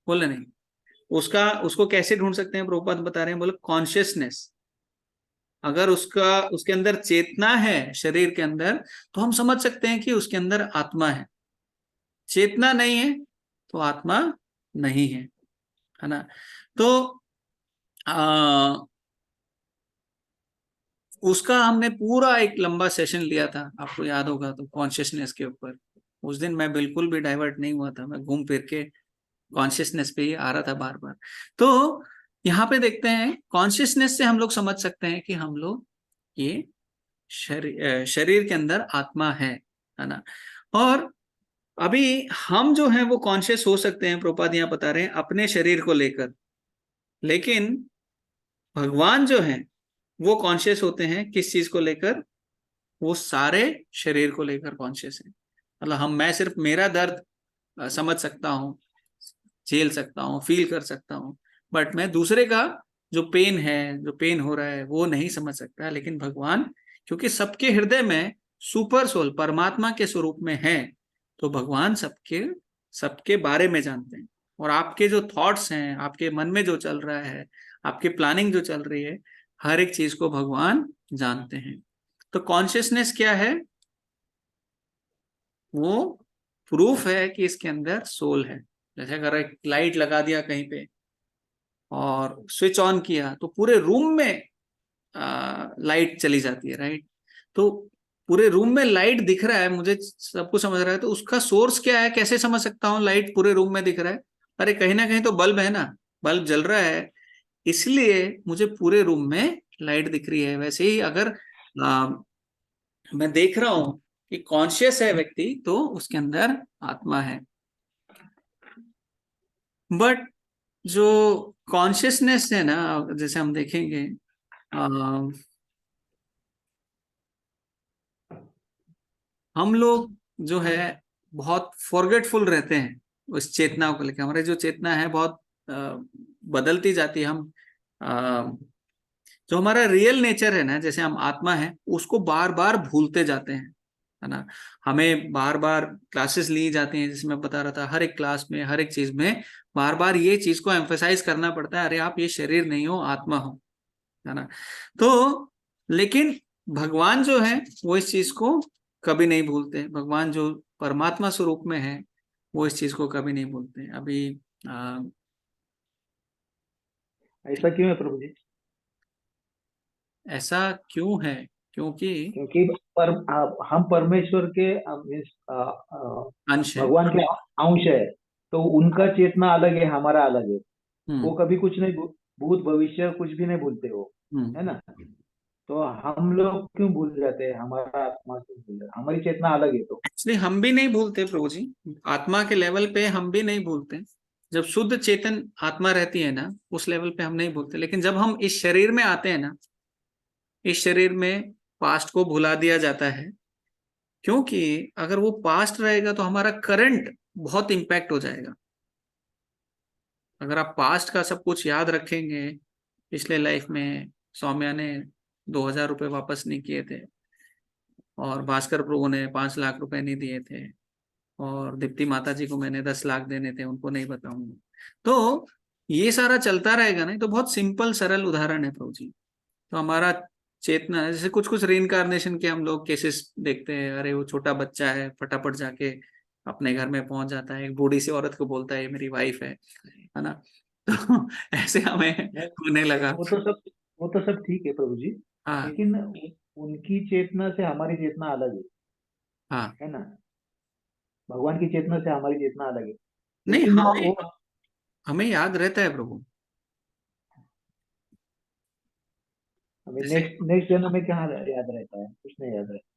S1: बोले नहीं। उसको कैसे ढूंढ सकते हैं? प्रभुपाद बता रहे हैं, बोले कॉन्शियसनेस। अगर उसके अंदर चेतना है शरीर के अंदर, तो हम समझ सकते हैं कि उसके अंदर आत्मा है। चेतना नहीं है तो आत्मा नहीं है ना। तो उसका हमने पूरा एक लंबा सेशन लिया था, आपको याद होगा तो, कॉन्शियसनेस के ऊपर। उस दिन मैं बिल्कुल भी डाइवर्ट नहीं हुआ था, मैं घूम फिर के कॉन्शियसनेस पे ही आ रहा था बार बार। तो यहाँ पे देखते हैं, कॉन्शियसनेस से हम लोग समझ सकते हैं कि हम लोग ये शरीर के अंदर आत्मा है ना। और अभी हम जो है वो कॉन्शियस हो सकते हैं, प्रभुपाद यहाँ बता रहे हैं, अपने शरीर को लेकर। लेकिन भगवान जो है वो कॉन्शियस होते हैं किस चीज को लेकर? वो सारे शरीर को लेकर कॉन्शियस है। मतलब मैं सिर्फ मेरा दर्द समझ सकता हूँ, झेल सकता हूँ, फील कर सकता हूँ, बट मैं दूसरे का जो पेन हो रहा है वो नहीं समझ सकता। लेकिन भगवान, क्योंकि सबके हृदय में सुपर सोल परमात्मा के स्वरूप में है, तो भगवान सबके सबके बारे में जानते हैं। और आपके जो थॉट्स हैं, आपके मन में जो चल रहा है, आपकी प्लानिंग जो चल रही है, हर एक चीज को भगवान जानते हैं। तो कॉन्शियसनेस क्या है? वो प्रूफ है कि इसके अंदर सोल है। जैसे अगर एक लाइट लगा दिया कहीं पे और स्विच ऑन किया, तो पूरे रूम में लाइट चली जाती है, राइट। तो पूरे रूम में लाइट दिख रहा है, मुझे सब कुछ समझ रहा है, तो उसका सोर्स क्या है? कैसे समझ सकता हूँ लाइट पूरे रूम में दिख रहा है? अरे कहीं ना कहीं तो बल्ब है ना, बल्ब जल रहा है, इसलिए मुझे पूरे रूम में लाइट दिख रही है। वैसे ही अगर मैं देख रहा हूं कि कॉन्शियस है व्यक्ति, तो उसके अंदर आत्मा है। बट जो कॉन्शियसनेस है ना, जैसे हम देखेंगे, हम लोग जो है बहुत फॉरगेटफुल रहते हैं उस चेतना को लेकर। हमारी जो चेतना है बहुत बदलती जाती है। हम जो हमारा रियल नेचर है ना, जैसे हम आत्मा है, उसको बार बार भूलते जाते हैं, है ना। हमें बार बार क्लासेस ली जाती हैं, जैसे मैं बता रहा था, हर एक क्लास में, हर एक चीज में बार बार ये चीज को एम्फेसाइज करना पड़ता है, अरे आप ये शरीर नहीं हो, आत्मा हो, है ना। तो लेकिन भगवान जो है वो इस चीज को कभी नहीं भूलते। भगवान जो परमात्मा स्वरूप में है, वो इस चीज को कभी नहीं भूलते। अभी
S4: ऐसा क्यों है प्रभु जी?
S1: ऐसा क्यों है? क्योंकि
S4: क्योंकि हम परमेश्वर के
S1: अंश है।
S4: भगवान के अंश है, तो उनका चेतना अलग है, हमारा अलग है। वो
S1: हम्म
S4: कभी कुछ नहीं भूत भविष्य कुछ भी नहीं भूलते हो, है
S1: हम्म
S4: ना। तो हम लोग क्यों भूल जाते हैं? हमारा आत्मा क्यों भूल जाता है? हमारी चेतना अलग है तो।
S1: एक्चुअली हम भी नहीं भूलते प्रभु जी, आत्मा के लेवल पे हम भी नहीं भूलते। जब शुद्ध चेतन आत्मा रहती है ना, उस लेवल पे हम नहीं भूलते। लेकिन जब हम इस शरीर में आते हैं ना, इस शरीर में पास्ट को भुला दिया जाता है। क्योंकि अगर वो पास्ट रहेगा तो हमारा करंट बहुत इम्पैक्ट हो जाएगा। अगर आप पास्ट का सब कुछ याद रखेंगे, पिछले लाइफ में सौम्या ने 2,000 रुपये वापस नहीं किए थे, और भास्कर प्रभु ने 5 लाख रुपए नहीं दिए थे, और दीप्ति माता जी को मैंने 10 लाख देने थे, उनको नहीं बताऊंगा, तो ये सारा चलता रहेगा। नहीं तो बहुत सिंपल सरल उदाहरण है प्रभु जी। तो हमारा चेतना, जैसे कुछ कुछ रीइंकारनेशन के हम लोग केसेस देखते हैं, अरे वो छोटा बच्चा है, फटाफट जाके अपने घर में पहुंच जाता है, एक बूढ़ी सी औरत को बोलता है ये मेरी वाइफ है ना। तो ऐसे हमें
S4: नहीं,
S1: होने लगा।
S4: वो तो सब ठीक है प्रभु जी,
S1: हाँ
S4: लेकिन उनकी चेतना से हमारी चेतना अलग
S1: हाँ
S4: है ना। भगवान की चेतना से हमारी चेतना अलग है।
S1: नहीं,
S4: लेकिन
S1: हमें
S4: वो
S1: हमें याद रहता है प्रभु।
S4: हमें
S1: जैसे
S4: नेक्स्ट नेक्स्ट जन्म में क्या याद रहता है, कुछ नहीं याद रहता।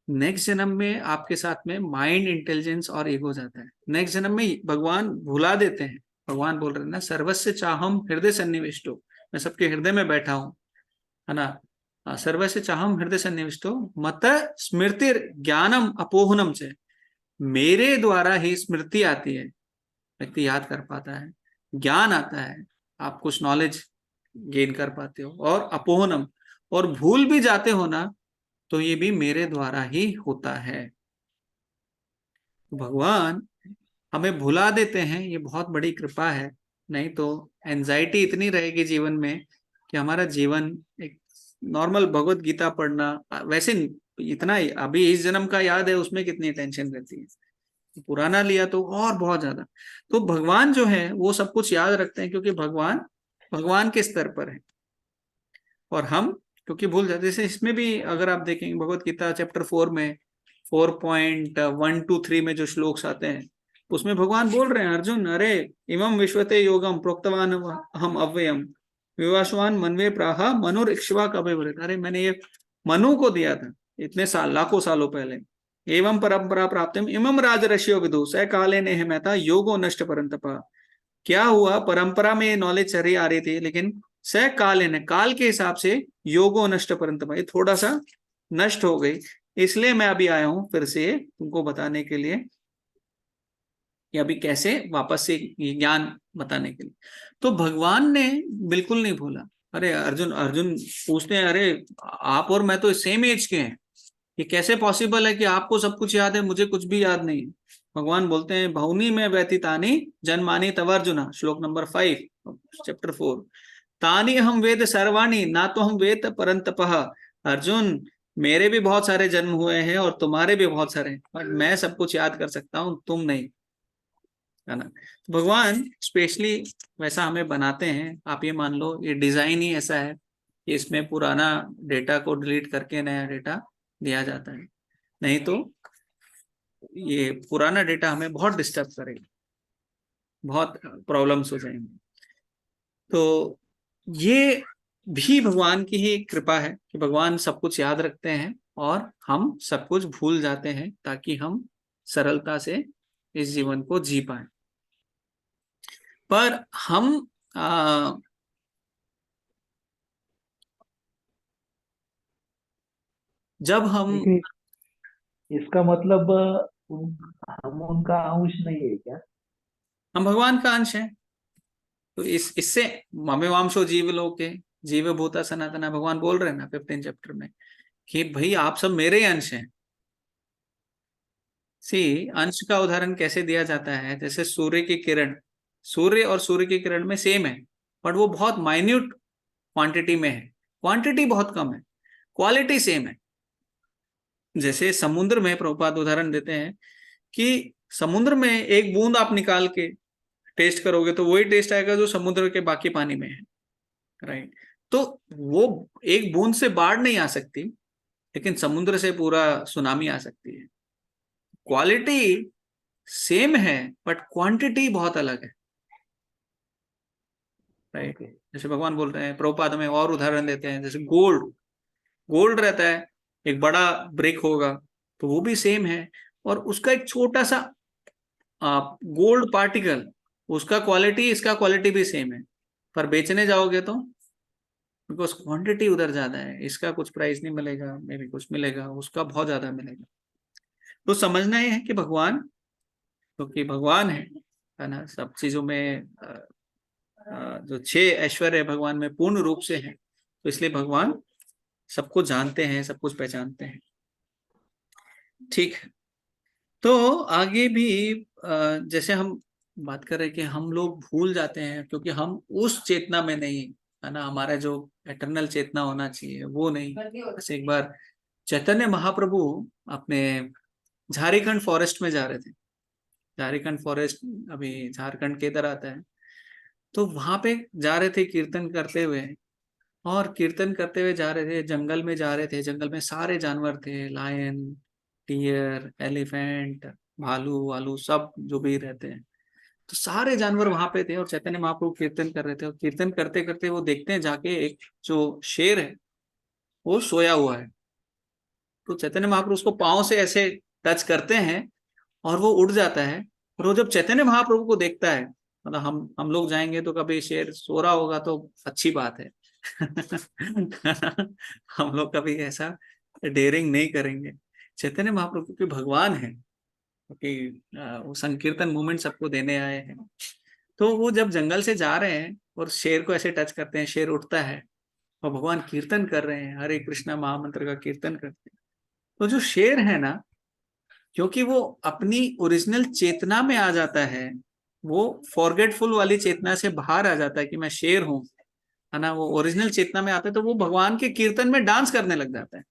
S1: नेक्स्ट जन्म में आपके साथ में माइंड, इंटेलिजेंस और ईगो जाता है। नेक्स्ट जन्म में भगवान भुला देते हैं। भगवान बोल रहे हैं ना, सर्वस्य चाहम हृदय सन्निविष्टो, मैं सबके हृदय में बैठा हूं, है ना। सर्वस्य चाहम हृदय सन्निविष्टो मत स्मृति ज्ञानम अपोहनम से, मेरे द्वारा ही स्मृति आती है, व्यक्ति याद कर पाता है, ज्ञान आता है, आप कुछ नॉलेज गेन कर पाते हो, और अपोहनम, और भूल भी जाते हो ना, तो ये भी मेरे द्वारा ही होता है। भगवान हमें भुला देते हैं, ये बहुत बड़ी कृपा है। नहीं तो एंजाइटी इतनी रहेगी जीवन में कि हमारा जीवन एक नॉर्मल भगवत गीता पढ़ना, वैसे इतना ही अभी इस जन्म का याद है, उसमें कितनी टेंशन रहती है, पुराना लिया तो और बहुत ज्यादा। तो भगवान जो है वो सब कुछ याद रखते हैं, क्योंकि भगवान भगवान के स्तर पर है, और हम क्योंकि भूल जाते। जैसे इसमें भी अगर आप देखेंगे भगवत गीता चैप्टर 4 में 4.1 to 3 में जो श्लोक्स आते हैं, उसमें भगवान बोल रहे हैं, अर्जुन अरे इमं विश्वते योगम प्रोक्तवान हम अव्ययम विवासवान मनवे प्राहा मनुर इक्ष्वा कभे बोले, अरे मैंने ये मनु को दिया था इतने साल, लाखों सालों पहले। एवं परंपरा प्राप्त इमं राजर्षियो विदु स काले ने महता योगो नष्ट परंतपा, क्या हुआ, परंपरा में नॉलेज चली आ रही थी, लेकिन स काल ने, काल के हिसाब से योगो नष्ट परंतपा, ये थोड़ा सा नष्ट हो गई। इसलिए मैं अभी आया हूं फिर से तुमको बताने के लिए, कि अभी कैसे वापस से ये ज्ञान बताने के लिए। तो भगवान ने बिल्कुल नहीं भूला। अरे अर्जुन अर्जुन पूछते हैं, अरे आप और मैं तो सेम एज के हैं, ये कैसे पॉसिबल है कि आपको सब कुछ याद है, मुझे कुछ भी याद नहीं है। भगवान बोलते हैं, बहुनी में व्यतीतानि जन्मानि तव अर्जुना, श्लोक नंबर 5 चैप्टर 4, तानि हम वेद सर्वाणी ना तो हम वेद परंतपः, अर्जुन मेरे भी बहुत सारे जन्म हुए हैं और तुम्हारे भी बहुत सारे, बट मैं सब कुछ याद कर सकता हूँ, तुम नहीं, है ना। तो भगवान स्पेशली वैसा हमें बनाते हैं। आप ये मान लो ये डिजाइन ही ऐसा है कि इसमें पुराना डेटा को डिलीट करके नया डेटा दिया जाता है, नहीं तो ये पुराना डेटा हमें बहुत डिस्टर्ब करेगा, बहुत प्रॉब्लम्स हो जाएंगे। तो ये भी भगवान की ही कृपा है कि भगवान सब कुछ याद रखते हैं और हम सब कुछ भूल जाते हैं, ताकि हम सरलता से इस जीवन को जी पाए। पर हम जब हम
S4: देखिए, इसका मतलब हम उनका अंश नहीं है क्या?
S1: भगवान का अंश हैं, तो इससे ममेवांशो जीव लोके जीव भूता सनातना, भगवान बोल रहे हैं ना 15 चैप्टर में कि भाई आप सब मेरे ही अंश हैं। अंश का उदाहरण कैसे दिया जाता है, जैसे सूर्य की किरण, सूर्य और सूर्य की किरण में सेम है, बट वो बहुत माइन्यूट क्वांटिटी में है, क्वांटिटी बहुत कम है, क्वालिटी सेम है। जैसे समुद्र में प्रभुपाद उदाहरण देते हैं कि समुद्र में एक बूंद आप निकाल के टेस्ट करोगे तो वही टेस्ट आएगा जो समुद्र के बाकी पानी में है, राइट। तो वो एक बूंद से बाढ़ नहीं आ सकती, लेकिन समुद्र से पूरा सुनामी आ सकती है। क्वालिटी सेम है बट क्वांटिटी बहुत अलग है, राइट।
S4: ओके।
S1: जैसे भगवान बोल रहे हैं, प्रभुपाद में और उदाहरण देते हैं, जैसे गोल्ड, गोल्ड रहता है, एक बड़ा ब्रिक होगा तो वो भी सेम है, और उसका एक छोटा सा गोल्ड पार्टिकल, उसका क्वालिटी इसका क्वालिटी भी सेम है, पर बेचने जाओगे तो बिकॉज क्वांटिटी उधर ज्यादा है, इसका कुछ प्राइस नहीं मिलेगा, मे भी कुछ मिलेगा, उसका बहुत ज्यादा मिलेगा। तो समझना ये है कि भगवान, क्योंकि भगवान है ना, सब चीजों में जो 6 ऐश्वर्य भगवान में पूर्ण रूप से है, तो इसलिए भगवान सबको जानते हैं, सब कुछ पहचानते हैं। ठीक है, तो आगे भी जैसे हम बात कर रहे हैं कि हम लोग भूल जाते हैं क्योंकि हम उस चेतना में नहीं, है ना, हमारा जो एटर्नल चेतना होना चाहिए वो नहीं। जैसे एक बार चैतन्य महाप्रभु अपने झारखंड फॉरेस्ट में जा रहे थे, झारखंड फॉरेस्ट अभी झारखंड के इधर आता है, तो वहां पे जा रहे थे कीर्तन करते हुए, और कीर्तन करते हुए जा रहे थे, जंगल में जा रहे थे, जंगल में सारे जानवर थे, लायन, टियर, एलिफेंट, भालू वालू सब जो भी रहते हैं, तो सारे जानवर वहां पे थे और चैतन्य महाप्रभु कीर्तन कर रहे थे, और कीर्तन करते करते वो देखते हैं जाके एक जो शेर है वो सोया हुआ है। तो चैतन्य महाप्रभु उसको पाँव से ऐसे टच करते हैं और वो उड़ जाता है। और वो जब चैतन्य महाप्रभु को देखता है, मतलब हम लोग जाएंगे तो कभी शेर सो रहा होगा तो अच्छी बात है हम लोग कभी ऐसा डेयरिंग नहीं करेंगे। चैतन्य महाप्रभु के भगवान है, क्योंकि वो संकीर्तन मूवमेंट सबको देने आए हैं। तो वो जब जंगल से जा रहे हैं और शेर को ऐसे टच करते हैं, शेर उठता है और भगवान कीर्तन कर रहे हैं, हरे कृष्णा महामंत्र का कीर्तन करते हैं। तो जो शेर है ना, क्योंकि वो अपनी ओरिजिनल चेतना में आ जाता है, वो फॉरगेटफुल वाली चेतना से बाहर आ जाता है कि मैं शेर हूं, है ना, वो ओरिजिनल चेतना में आता है, तो वो भगवान के कीर्तन में डांस करने लग जाता है,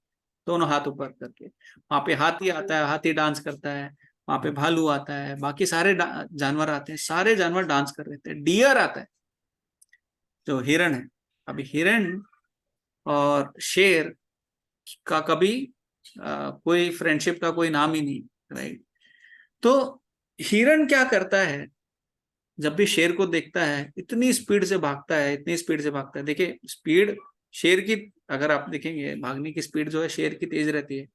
S1: दोनों हाथ ऊपर करके। वहां पे हाथी आता है, हाथी डांस करता है, वहां पे भालू आता है, बाकी सारे जानवर आते हैं, सारे जानवर डांस कर रहे थे। डियर आता है, जो हिरण है। अभी हिरण और शेर का कभी कोई फ्रेंडशिप का कोई नाम ही नहीं, राइट। तो हिरण क्या करता है, जब भी शेर को देखता है इतनी स्पीड से भागता है, इतनी स्पीड से भागता है। देखिए स्पीड शेर की, अगर आप देखेंगे भागने की स्पीड जो है शेर की तेज रहती है,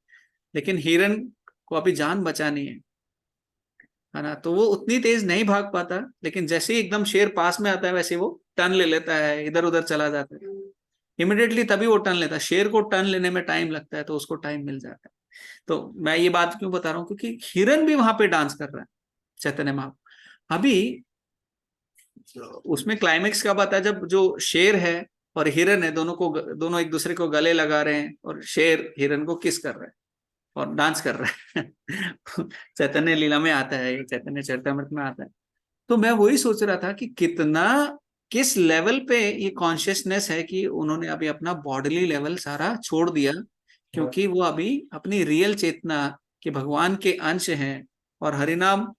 S1: लेकिन हिरण को अभी जान बचानी है ना, तो वो उतनी तेज नहीं भाग पाता। लेकिन जैसे ही एकदम शेर पास में आता है, वैसे वो टर्न ले लेता है, इधर उधर चला जाता है इमिडिएटली, तभी वो टर्न लेता है। शेर को टर्न लेने में टाइम लगता है, तो उसको टाइम मिल जाता है। तो मैं ये बात क्यों बता रहा हूँ, क्योंकि हिरण भी वहां पे डांस कर रहा है चैतन्य महाप्रभु। अभी उसमें क्लाइमेक्स कब आता है, जब जो शेर है और हिरण है, दोनों एक दूसरे को गले लगा रहे हैं, और शेर हिरण को किस कर रहा है और डांस कर रहा है चैतन्य लीला में आता है, चैतन्य चरितमृत में आता है। तो मैं वही सोच रहा था कि किस लेवल पे ये कॉन्शियसनेस है कि उन्होंने अभी अपना बॉडीली लेवल सारा छोड़ दिया, क्योंकि वो अभी अपनी रियल चेतना के भगवान के अंश हैं, और हरिनाम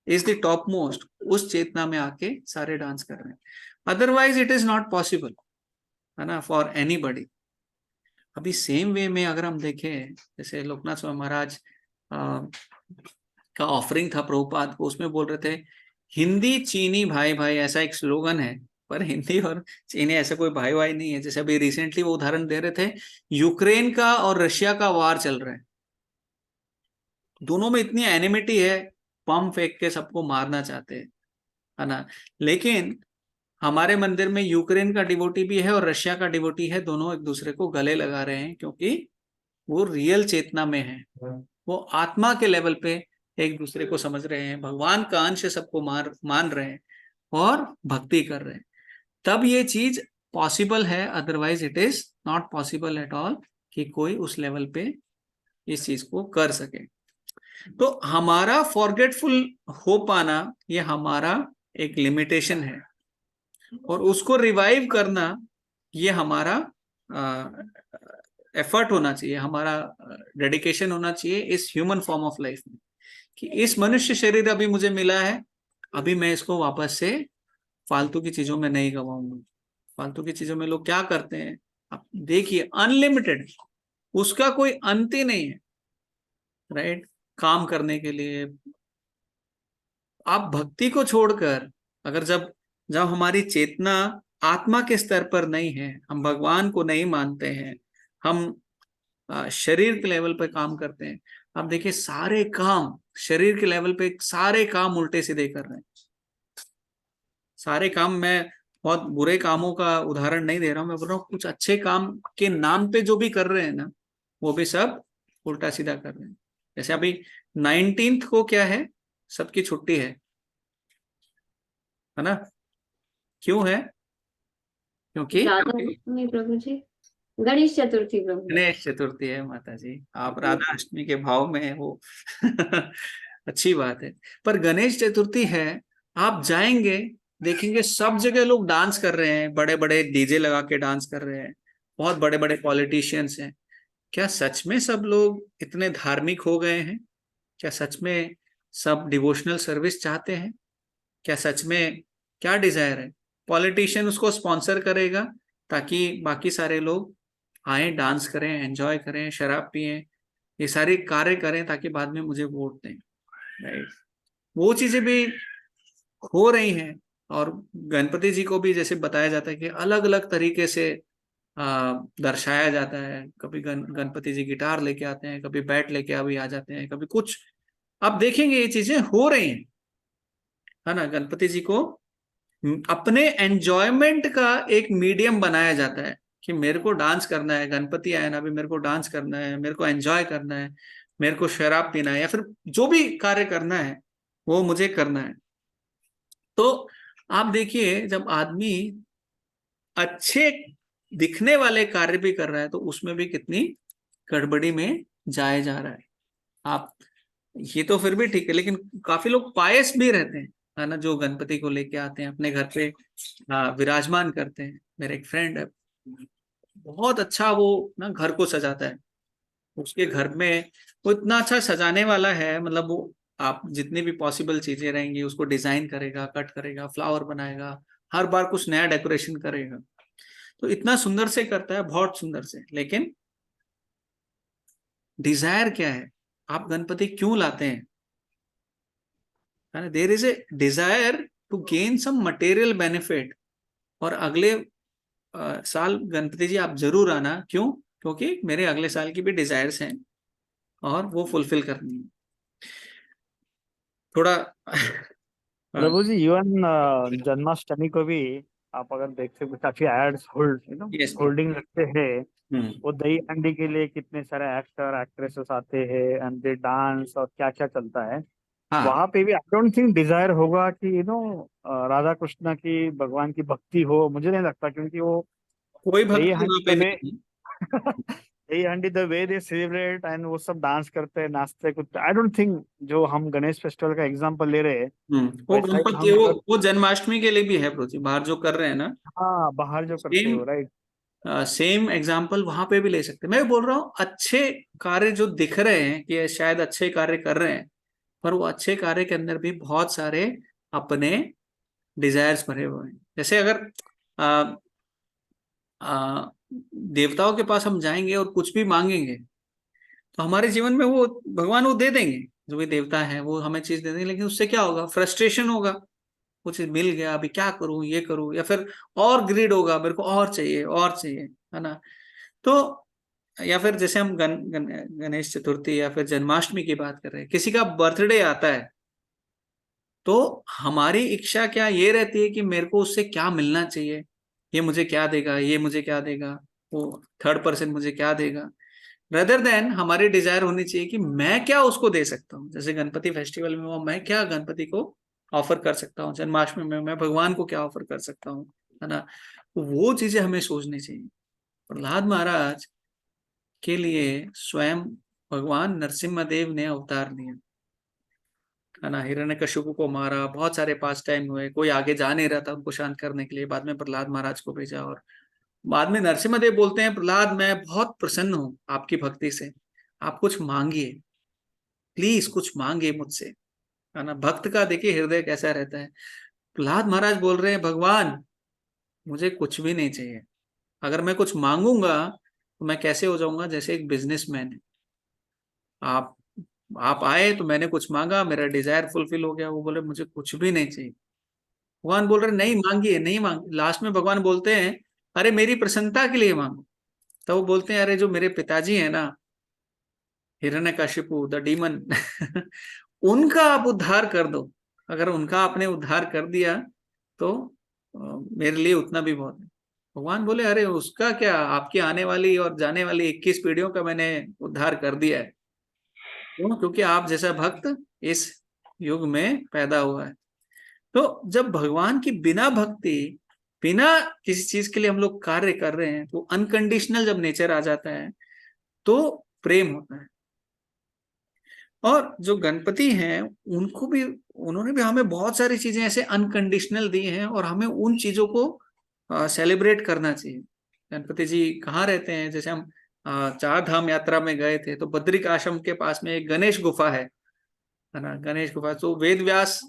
S1: इज द टॉप मोस्ट, उस चेतना में आके सारे डांस कर रहे हैं। Otherwise it is not possible, है ना, फॉर एनीबॉडी। अभी सेम वे में अगर हम देखें, जैसे लोकनाथ स्वामी महाराज का ऑफरिंग था प्रभुपाद को, उसमें बोल रहे थे हिंदी चीनी भाई भाई, ऐसा एक स्लोगन है। पर हिंदी और चीनी ऐसा कोई भाई भाई नहीं है। जैसे अभी रिसेंटली वो उदाहरण दे रहे थे, यूक्रेन का और रशिया का वार चल रहा है, दोनों में इतनी एनिमिटी है, बम फेंक के सबको मारना चाहते हैं, है ना। लेकिन हमारे मंदिर में यूक्रेन का डिवोटी भी है और रशिया का डिवोटी है, दोनों एक दूसरे को गले लगा रहे हैं, क्योंकि वो रियल चेतना में है, वो आत्मा के लेवल पे एक दूसरे को समझ रहे हैं, भगवान का अंश सबको मान रहे हैं और भक्ति कर रहे हैं। तब ये चीज पॉसिबल है, otherwise it is not possible at all कि कोई उस लेवल पे इस चीज को कर सके। तो हमारा फॉरगेटफुल हो पाना, ये हमारा एक लिमिटेशन है, और उसको रिवाइव करना ये हमारा एफर्ट होना चाहिए, हमारा डेडिकेशन होना चाहिए इस ह्यूमन फॉर्म ऑफ लाइफ में, कि इस मनुष्य शरीर अभी मुझे मिला है, अभी मैं इसको वापस से फालतू की चीजों में नहीं गवाऊंगा। फालतू की चीजों में लोग क्या करते हैं, आप देखिए, अनलिमिटेड, उसका कोई अंत ही नहीं है, राइट। काम करने के लिए आप भक्ति को छोड़कर, अगर जब जब हमारी चेतना आत्मा के स्तर पर नहीं है, हम भगवान को नहीं मानते हैं, हम शरीर के लेवल पे काम करते हैं। आप देखिए सारे काम शरीर के लेवल पे, सारे काम उल्टे सीधे कर रहे हैं, सारे काम। मैं बहुत बुरे कामों का उदाहरण नहीं दे रहा हूं, मैं बोल रहा हूँ कुछ अच्छे काम के नाम पे जो भी कर रहे हैं ना, वो भी सब उल्टा सीधा कर रहे हैं। जैसे अभी 19th को क्या है, सबकी छुट्टी है ना। क्यों है? क्योंकि
S2: राधाअष्टमी प्रभु जी, गणेश चतुर्थी प्रभु।
S1: गणेश चतुर्थी है माता जी, आप राधा अष्टमी के भाव में है वो अच्छी बात है। पर गणेश चतुर्थी है, आप जाएंगे देखेंगे सब जगह लोग डांस कर रहे हैं, बड़े बड़े डीजे लगा के डांस कर रहे हैं, बहुत बड़े बड़े पॉलिटिशियंस हैं। क्या सच में सब लोग इतने धार्मिक हो गए हैं? क्या सच में सब डिवोशनल सर्विस चाहते हैं? क्या सच में क्या डिजायर है? पॉलिटिशियन उसको स्पॉन्सर करेगा ताकि बाकी सारे लोग आए, डांस करें, एंजॉय करें, शराब पिए, ये सारे कार्य करें ताकि बाद में मुझे वोट दें, राइट। वो चीजें भी हो रही हैं। और गणपति जी को भी जैसे बताया जाता है कि अलग अलग तरीके से दर्शाया जाता है। कभी गणपति जी गिटार लेके आते हैं, कभी बैट लेके अभी आ जाते हैं, कभी कुछ। आप देखेंगे ये चीजें हो रही हैं, है ना। गणपति जी को अपने एंजॉयमेंट का एक मीडियम बनाया जाता है कि मेरे को डांस करना है, गणपति आए ना, अभी मेरे को डांस करना है, मेरे को एंजॉय करना है, मेरे को शराब पीना है, या फिर जो भी कार्य करना है वो मुझे करना है। तो आप देखिए, जब आदमी अच्छे दिखने वाले कार्य भी कर रहा है तो उसमें भी कितनी गड़बड़ी में जाया जा रहा है। आप ये तो फिर भी ठीक है, लेकिन काफी लोग पायस भी रहते हैं, है ना, जो गणपति को लेके आते हैं अपने घर पे विराजमान करते हैं। मेरे एक फ्रेंड है, बहुत अच्छा वो ना घर को सजाता है। उसके घर में वो इतना अच्छा सजाने वाला है, मतलब वो आप जितनी भी पॉसिबल चीजें रहेंगी उसको डिजाइन करेगा, कट करेगा, फ्लावर बनाएगा, हर बार कुछ नया डेकोरेशन करेगा। तो इतना सुंदर से करता है, बहुत सुंदर से। लेकिन डिजायर क्या है, आप गणपति क्यों लाते हैं? There is a desire to gain some material benefit. और अगले साल गणपति जी आप जरूर आना। क्यों? क्योंकि मेरे अगले साल की भी डिजायर्स हैं और वो फुलफिल करनी है। थोड़ा
S3: प्रभु जी, इवन जन्माष्टमी को भी आप अगर देखते हो काफी एड्स
S1: यस।
S3: होल्डिंग लगते हैं। वो दही हांडी के लिए कितने सारे एक्टर एक्ट्रेसेस आते हैं एंड दे डांस और क्या क्या चलता है।
S1: हाँ,
S3: वहां पे भी आई डोंट थिंक डिजायर होगा कि राधा कृष्ण की भगवान की भक्ति हो, मुझे नहीं लगता, क्योंकि वो
S1: कोई
S3: दही
S1: भक्ति वहां
S3: हांडी
S1: पे
S3: द वे
S1: नहीं है।
S3: दही हांडी the way they celebrate and वो सब डांस करते हैं, नाचते कुछ। आई डोंट थिंक जो हम गणेश फेस्टिवल का एग्जांपल ले रहे हैं
S1: वो
S3: वैसा ही
S1: गणपति
S3: हम अगर
S1: वो जन्माष्टमी के लिए भी है प्रोची, बाहर जो कर रहे हैं ना,
S3: हाँ बाहर जो करते
S1: सेम
S3: हो, राइट।
S1: सेम एग्जाम्पल वहां पे भी ले सकते हैं। मैं बोल रहा हूँ अच्छे कार्य जो दिख रहे हैं कि ये शायद अच्छे कार्य कर रहे हैं, पर वो अच्छे कार्य के अंदर भी बहुत सारे अपने डिजायर्स भरे हुए हैं। जैसे अगर आ, आ, देवताओं के पास हम जाएंगे और कुछ भी मांगेंगे तो हमारे जीवन में वो भगवान वो दे देंगे। जो भी देवता है वो हमें चीज दे देंगे, लेकिन उससे क्या होगा? फ्रस्ट्रेशन होगा। कुछ मिल गया, अभी क्या करूं, ये करूं, या फिर और ग्रीड होगा, मेरे को और चाहिए, और चाहिए, है ना। तो या फिर जैसे हम गणेश चतुर्थी या फिर जन्माष्टमी की बात कर रहे हैं, किसी का बर्थडे आता है तो हमारी इच्छा क्या ये रहती है कि मेरे को उससे क्या मिलना चाहिए, ये मुझे क्या देगा, ये मुझे क्या देगा, वो थर्ड पर्सन मुझे क्या देगा, रेदर देन हमारी डिजायर होनी चाहिए कि मैं क्या उसको दे सकता हूँ। जैसे गणपति फेस्टिवल में वो मैं क्या गणपति को ऑफर कर सकता हूँ, जन्माष्टमी में मैं भगवान को क्या ऑफर कर सकता हूँ, है ना। तो वो चीजें हमें सोचनी चाहिए। प्रहलाद महाराज के लिए स्वयं भगवान नरसिम्हा देव ने अवतार लिया, है ना। हिरण्यकशिपु को मारा, बहुत सारे पास टाइम हुए, कोई आगे जा नहीं रहा था उनको शांत करने के लिए। बाद में प्रहलाद महाराज को भेजा, और बाद में नरसिम्हा देव बोलते हैं, प्रहलाद मैं बहुत प्रसन्न हूँ आपकी भक्ति से, आप कुछ मांगिए, प्लीज कुछ मांगिए मुझसे, है ना। भक्त का देखिए हृदय कैसा रहता है। प्रहलाद महाराज बोल रहे हैं, भगवान मुझे कुछ भी नहीं चाहिए। अगर मैं कुछ मांगूंगा तो मैं कैसे हो जाऊंगा? जैसे एक बिजनेसमैन है, आप आप आए तो मैंने कुछ मांगा, मेरा डिजायर फुलफिल हो गया। वो बोले मुझे कुछ भी नहीं चाहिए। भगवान बोल रहे नहीं मांगिए, नहीं मांगिए। लास्ट में भगवान बोलते हैं, अरे मेरी प्रसन्नता के लिए मांगो। तो वो बोलते हैं, अरे जो मेरे पिताजी है ना, हिरण्यकशिपु द डीमन उनका आप उद्धार कर दो। अगर उनका आपने उद्धार कर दिया तो मेरे लिए उतना भी बहुत है। भगवान बोले, अरे उसका क्या, आपकी आने वाली और जाने वाली 21 पीढ़ियों का मैंने उद्धार कर दिया है। क्यों? क्योंकि आप जैसा भक्त इस युग में पैदा हुआ है। तो जब भगवान की बिना भक्ति, बिना किसी चीज के लिए हम लोग कार्य कर रहे हैं, तो अनकंडीशनल जब नेचर आ जाता है तो प्रेम होता है। और जो गणपति हैं उनको भी, उन्होंने भी हमें बहुत सारी चीजें ऐसे अनकंडीशनल दी हैं, और हमें उन चीजों को सेलिब्रेट करना चाहिए। गणपति जी कहाँ रहते हैं? जैसे हम 4 धाम यात्रा में गए थे तो बद्रिक आश्रम के पास में एक गणेश गुफा है ना। गणेश गुफा तो वेद व्यास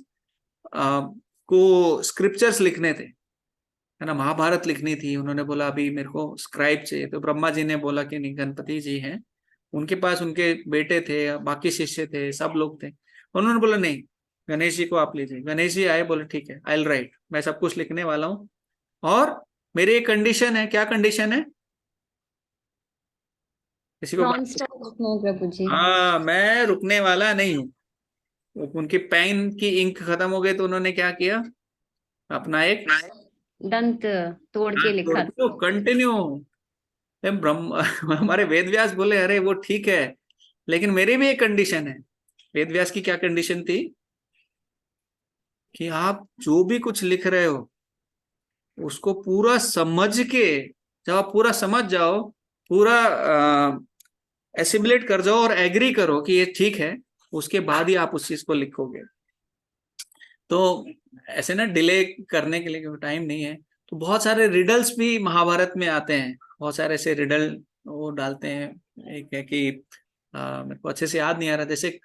S1: को स्क्रिप्चर्स लिखने थे, है ना, महाभारत लिखनी थी। उन्होंने बोला अभी मेरे को स्क्राइब चाहिए, तो ब्रह्मा जी ने बोला कि नहीं, गणपति जी हैं, उनके पास उनके बेटे थे, बाकी शिष्य थे, सब लोग थे। उन्होंने बोला नहीं, गणेश जी को आप लीजिए। गणेश जी आए, बोले ठीक है, आई विल राइट, मैं सब कुछ लिखने वाला हूँ, और मेरी एक कंडीशन है। क्या कंडीशन है? किसी को
S2: नॉन स्टॉप लिखना है प्रभु जी।
S1: हाँ, मैं रुकने वाला नहीं हूँ। उनकी पेन की इंक खत्म हो गई तो उन्होंने क्या किया, अपना एक
S2: दंत तोड़ के लिखा।
S1: कंटिन्यू। ब्रह्म हमारे वेद व्यास बोले अरे वो ठीक है, लेकिन मेरी भी एक कंडीशन है। वेद व्यास की क्या कंडीशन थी? कि आप जो भी कुछ लिख रहे हो उसको पूरा समझ के, जब आप पूरा समझ जाओ, पूरा एसिमुलेट कर जाओ और एग्री करो कि ये ठीक है, उसके बाद ही आप उस चीज को लिखोगे। तो ऐसे ना डिले करने के लिए टाइम नहीं है। तो बहुत सारे रिडल्स भी महाभारत में आते हैं, बहुत सारे ऐसे रिडल वो डालते हैं। एक है कि मेरे को अच्छे से याद नहीं आ रहा, जैसे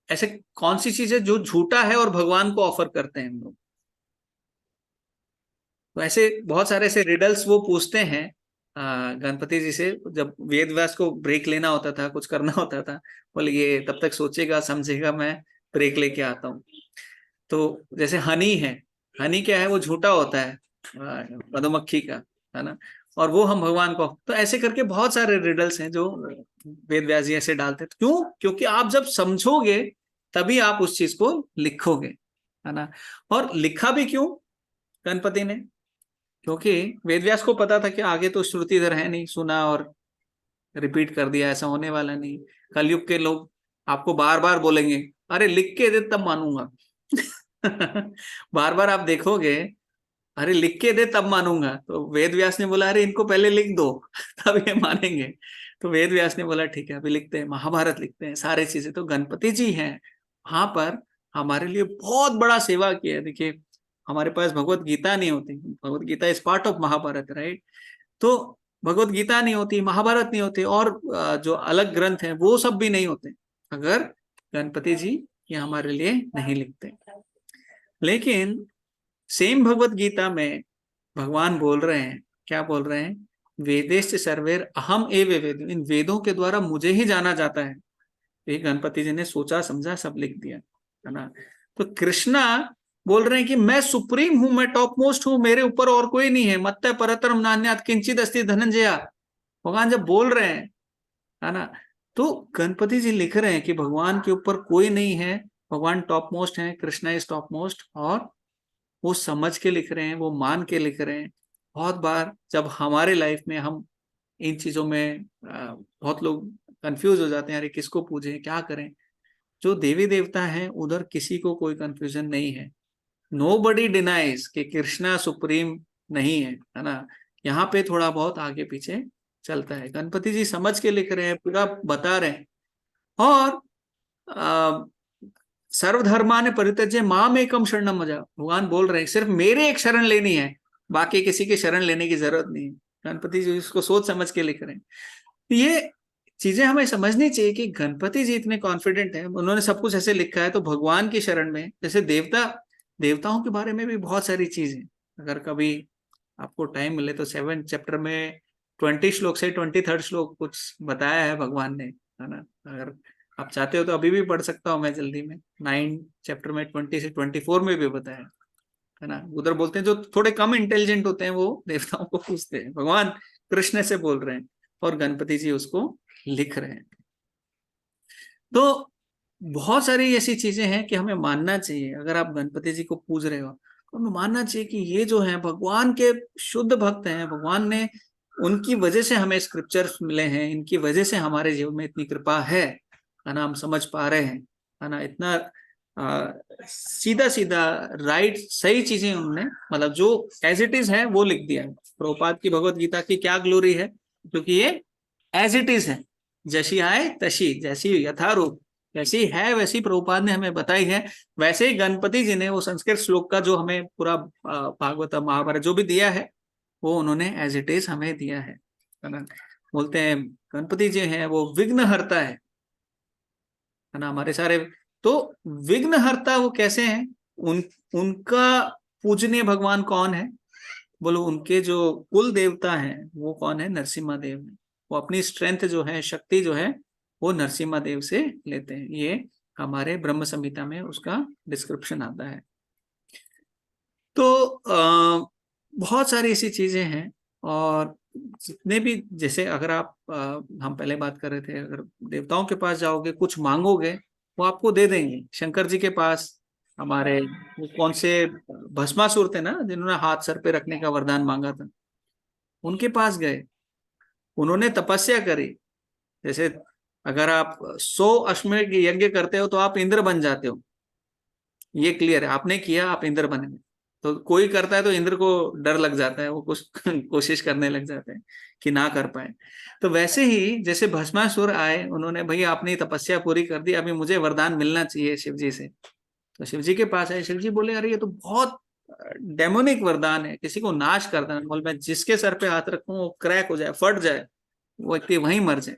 S1: ऐसे कौन सी चीज है जो झूठा है और भगवान को ऑफर करते हैं हम लोग। तो ऐसे बहुत सारे ऐसे रिडल्स वो पूछते हैं गणपति जी से, जब वेद व्यास को ब्रेक लेना होता था, कुछ करना होता था, बोले ये तब तक सोचेगा समझेगा, मैं ब्रेक लेके आता हूँ। तो जैसे हनी है, हनी क्या है, वो झूठा होता है मधुमक्खी का, है ना, और वो हम भगवान को, तो ऐसे करके बहुत सारे रिडल्स हैं जो वेद व्यास जी ऐसे डालते हैं। क्यों? क्योंकि आप जब समझोगे तभी आप उस चीज को लिखोगे, है ना। और लिखा भी क्यों गणपति ने? क्योंकि वेदव्यास को पता था कि आगे तो श्रुतिधर है नहीं, सुना और रिपीट कर दिया, ऐसा होने वाला नहीं। कलयुग के लोग आपको बार बार बोलेंगे अरे लिख के दे तब मानूंगा बार बार आप देखोगे अरे लिख के दे तब मानूंगा, तो वेद व्यास ने बोला अरे इनको पहले लिख दो तब ये मानेंगे। तो वेद व्यास ने बोला ठीक है अभी लिखते हैं, महाभारत लिखते हैं, सारे चीजें। तो गणपति जी हैं वहां पर, हमारे लिए बहुत बड़ा सेवा किया है। देखिए हमारे पास भगवत गीता नहीं होती, Bhagavad Gita is part of Mahabharata, right. तो भगवत गीता नहीं होती, महाभारत नहीं होते, और जो अलग ग्रंथ हैं वो सब भी नहीं होते अगर गणपति जी ये हमारे लिए नहीं लिखते। लेकिन सेम भगवत गीता में भगवान बोल रहे हैं, क्या बोल रहे हैं? वेदेश्च सर्वेर अहम एव वेद, इन वेदों के द्वारा मुझे ही जाना जाता है। ये गणपति जी ने सोचा समझा सब लिख दिया, है ना। तो कृष्णा बोल रहे हैं कि मैं सुप्रीम हूं, मैं टॉप मोस्ट हूं, मेरे ऊपर और कोई नहीं है, मत्तः परतरम नान्यात् किंचिद अस्ति धनंजया। भगवान जब बोल रहे हैं, है ना, तो गणपति जी लिख रहे हैं कि भगवान के ऊपर कोई नहीं है, भगवान टॉप मोस्ट है, कृष्णा इज टॉप मोस्ट, और वो समझ के लिख रहे हैं, वो मान के लिख रहे हैं। बहुत बार जब हमारे लाइफ में हम इन चीजों में बहुत लोग कंफ्यूज हो जाते हैं, अरे किसको पूजें, क्या करें। जो देवी देवता हैं उधर किसी को कोई कंफ्यूजन नहीं है। नोबडी डिनाइज कि कृष्णा सुप्रीम नहीं है, है ना। यहाँ पे थोड़ा बहुत आगे पीछे चलता है। गणपति जी समझ के लिख रहे हैं, पूरा बता रहे हैं। और सर्वधर्माने परित्यज्य माम एकम शरणम व्रज, भगवान बोल रहे हैं सिर्फ मेरे एक शरण लेनी है, बाकी किसी की शरण लेने की जरूरत नहीं है। गणपति जी इसको सोच समझ के लिख रहे हैं। ये चीजें हमें समझनी चाहिए कि गणपति जी इतने कॉन्फिडेंट हैं, उन्होंने सब कुछ ऐसे लिखा है, तो भगवान की शरण में, जैसे देवताओं के बारे में भी बहुत सारी चीजें, अगर कभी आपको टाइम मिले तो 7 चैप्टर में 20 श्लोक से 23rd श्लोक कुछ बताया है भगवान ने, है ना। अगर आप चाहते हो तो अभी भी पढ़ सकता हूँ मैं जल्दी में। 9 चैप्टर में 20 से 24 में भी बताया है ना। उधर बोलते हैं जो थोड़े कम इंटेलिजेंट होते हैं वो देवताओं को पूछते हैं, भगवान कृष्ण से बोल रहे हैं और गणपति जी उसको लिख रहे हैं। तो बहुत सारी ऐसी चीजें हैं कि हमें मानना चाहिए। अगर आप गणपति जी को पूज रहे हो तो हमें मानना चाहिए कि ये जो है भगवान के शुद्ध भक्त हैं, भगवान ने, उनकी वजह से हमें स्क्रिप्चर्स मिले हैं, इनकी वजह से हमारे जीवन में इतनी कृपा है ना, हम समझ पा रहे हैं, है ना। इतना सीधा सीधा राइट सही चीजें उन्होंने, मतलब जो एज इट इज है वो लिख दिया है। प्रभुपाद की भगवत गीता की क्या ग्लोरी है, क्योंकि ये एज इट इज है, जैसी आए तशी, जैसी यथारूप जैसी है वैसी प्रभुपाद ने हमें बताई है। वैसे ही गणपति जी ने वो संस्कृत श्लोक का जो हमें पूरा भागवत महाभारत जो भी दिया है वो उन्होंने एज इट इज हमें दिया है ना। बोलते हैं गणपति जी हैं वो विघ्नहर्ता है ना, हमारे सारे। तो विघ्नहर्ता वो कैसे हैं? उनका पूजनीय भगवान कौन है? बोलो उनके जो कुल देवता हैं वो कौन है? नरसिम्हा देव है। वो अपनी स्ट्रेंथ जो है, शक्ति जो है, वो नरसिम्हा देव से लेते हैं। ये हमारे ब्रह्म संहिता में उसका डिस्क्रिप्शन आता है। तो बहुत सारी ऐसी चीजें हैं, और जितने भी, जैसे अगर आप हम पहले बात कर रहे थे, अगर देवताओं के पास जाओगे कुछ मांगोगे वो आपको दे देंगे। शंकर जी के पास हमारे वो कौन से भस्मासुर थे ना, जिन्होंने हाथ सर पे रखने का वरदान मांगा था, उनके पास गए, उन्होंने तपस्या करी। जैसे अगर आप 100 अश्वमेध यज्ञ करते हो तो आप इंद्र बन जाते हो, ये क्लियर है, आपने किया आप इंद्र बनेंगे। तो कोई करता है तो इंद्र को डर लग जाता है, वो कुछ कोशिश करने लग जाते हैं कि ना कर पाए। तो वैसे ही जैसे भस्मासुर आए, उन्होंने भाई आपने तपस्या पूरी कर दी, अभी मुझे वरदान मिलना चाहिए शिव जी से। तो शिव जी के पास आए, शिव जी बोले अरे ये तो बहुत डेमोनिक वरदान है, किसी को नाश कर देना। बोले मैं जिसके सर पे हाथ रखूं वो क्रैक हो जाए, फट जाए, वो व्यक्ति वहीं मर जाए,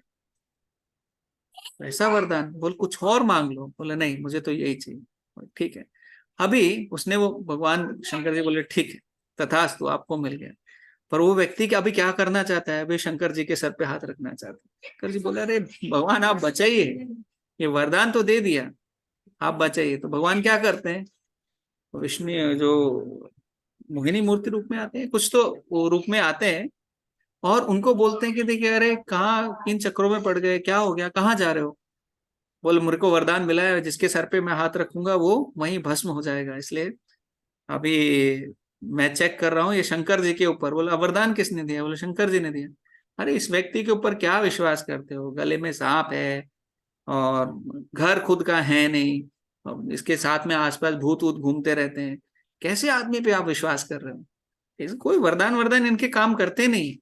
S1: ऐसा वरदान। बोल कुछ और मांग लो। बोले नहीं मुझे तो यही चाहिए। ठीक है, अभी उसने वो भगवान शंकर जी बोले ठीक है तथास्तु, आपको मिल गया। पर वो व्यक्ति अभी क्या करना चाहता है, अभी शंकर जी के सर पे हाथ रखना चाहता है। शंकर जी बोले अरे भगवान आप बचाइए, ये वरदान तो दे दिया, आप बचाइए। तो भगवान क्या करते हैं, विष्णु जो मोहिनी मूर्ति रूप में आते हैं, कुछ तो वो रूप में आते हैं, और उनको बोलते हैं कि देखिए अरे कहाँ किन चक्रों में पड़ गए, क्या हो गया, कहाँ जा रहे हो। बोले मेरे को वरदान मिला है, जिसके सर पे मैं हाथ रखूंगा वो वहीं भस्म हो जाएगा, इसलिए अभी मैं चेक कर रहा हूँ ये शंकर जी के ऊपर। बोला वरदान किसने दिया, बोले शंकर जी ने दिया। अरे इस व्यक्ति के ऊपर क्या विश्वास करते हो, गले में सांप है और घर खुद का है नहीं, और इसके साथ में आसपास भूत वूत घूमते रहते हैं, कैसे आदमी पे आप विश्वास कर रहे हो, कोई वरदान वरदान इनके काम करते नहीं।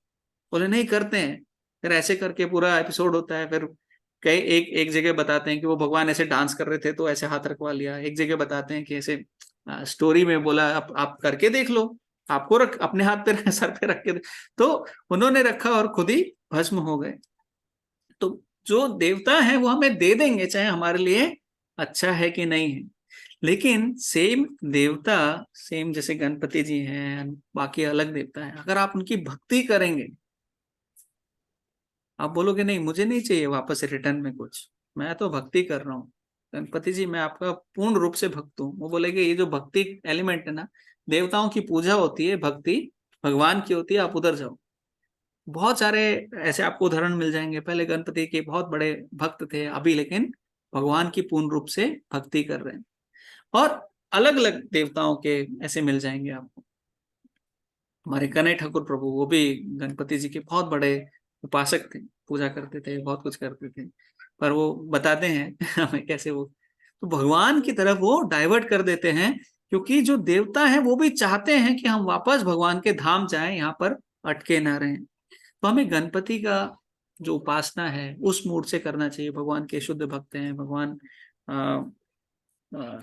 S1: बोले नहीं करते हैं। फिर ऐसे करके पूरा एपिसोड होता है। फिर कई एक एक जगह बताते हैं कि वो भगवान ऐसे डांस कर रहे थे तो ऐसे हाथ रखवा लिया, एक जगह बताते हैं कि ऐसे स्टोरी में बोला आप करके देख लो, आपको रख अपने हाथ पे सर पे रख के, तो उन्होंने रखा और खुद ही भस्म हो गए। तो जो देवता है वो हमें दे देंगे, चाहे हमारे लिए अच्छा है कि नहीं है। लेकिन सेम देवता, सेम जैसे गणपति जी हैं, बाकी अलग देवता है, अगर आप उनकी भक्ति करेंगे, आप बोलोगे नहीं मुझे नहीं चाहिए वापस रिटर्न में कुछ, मैं तो भक्ति कर रहा हूँ गणपति जी, मैं आपका पूर्ण रूप से भक्त हूँ। वो बोलेगे ये जो भक्ति एलिमेंट है ना, देवताओं की पूजा होती है, भक्ति भगवान की होती है, आप उधर जाओ। बहुत सारे ऐसे आपको उदाहरण मिल जाएंगे, पहले गणपति के बहुत बड़े भक्त थे, अभी लेकिन भगवान की पूर्ण रूप से भक्ति कर रहे हैं। और अलग अलग देवताओं के ऐसे मिल जाएंगे आपको। हमारे कन्हैया ठाकुर प्रभु, वो भी गणपति जी के बहुत बड़े उपासक थे, पूजा करते थे, बहुत कुछ करते थे, पर वो बताते हैं हमें कैसे वो तो भगवान की तरफ वो डाइवर्ट कर देते हैं, क्योंकि जो देवता है वो भी चाहते हैं कि हम वापस भगवान के धाम जाएं, यहाँ पर अटके ना रहें। तो हमें गणपति का जो उपासना है उस मूड से करना चाहिए। भगवान के शुद्ध भक्त हैं, भगवान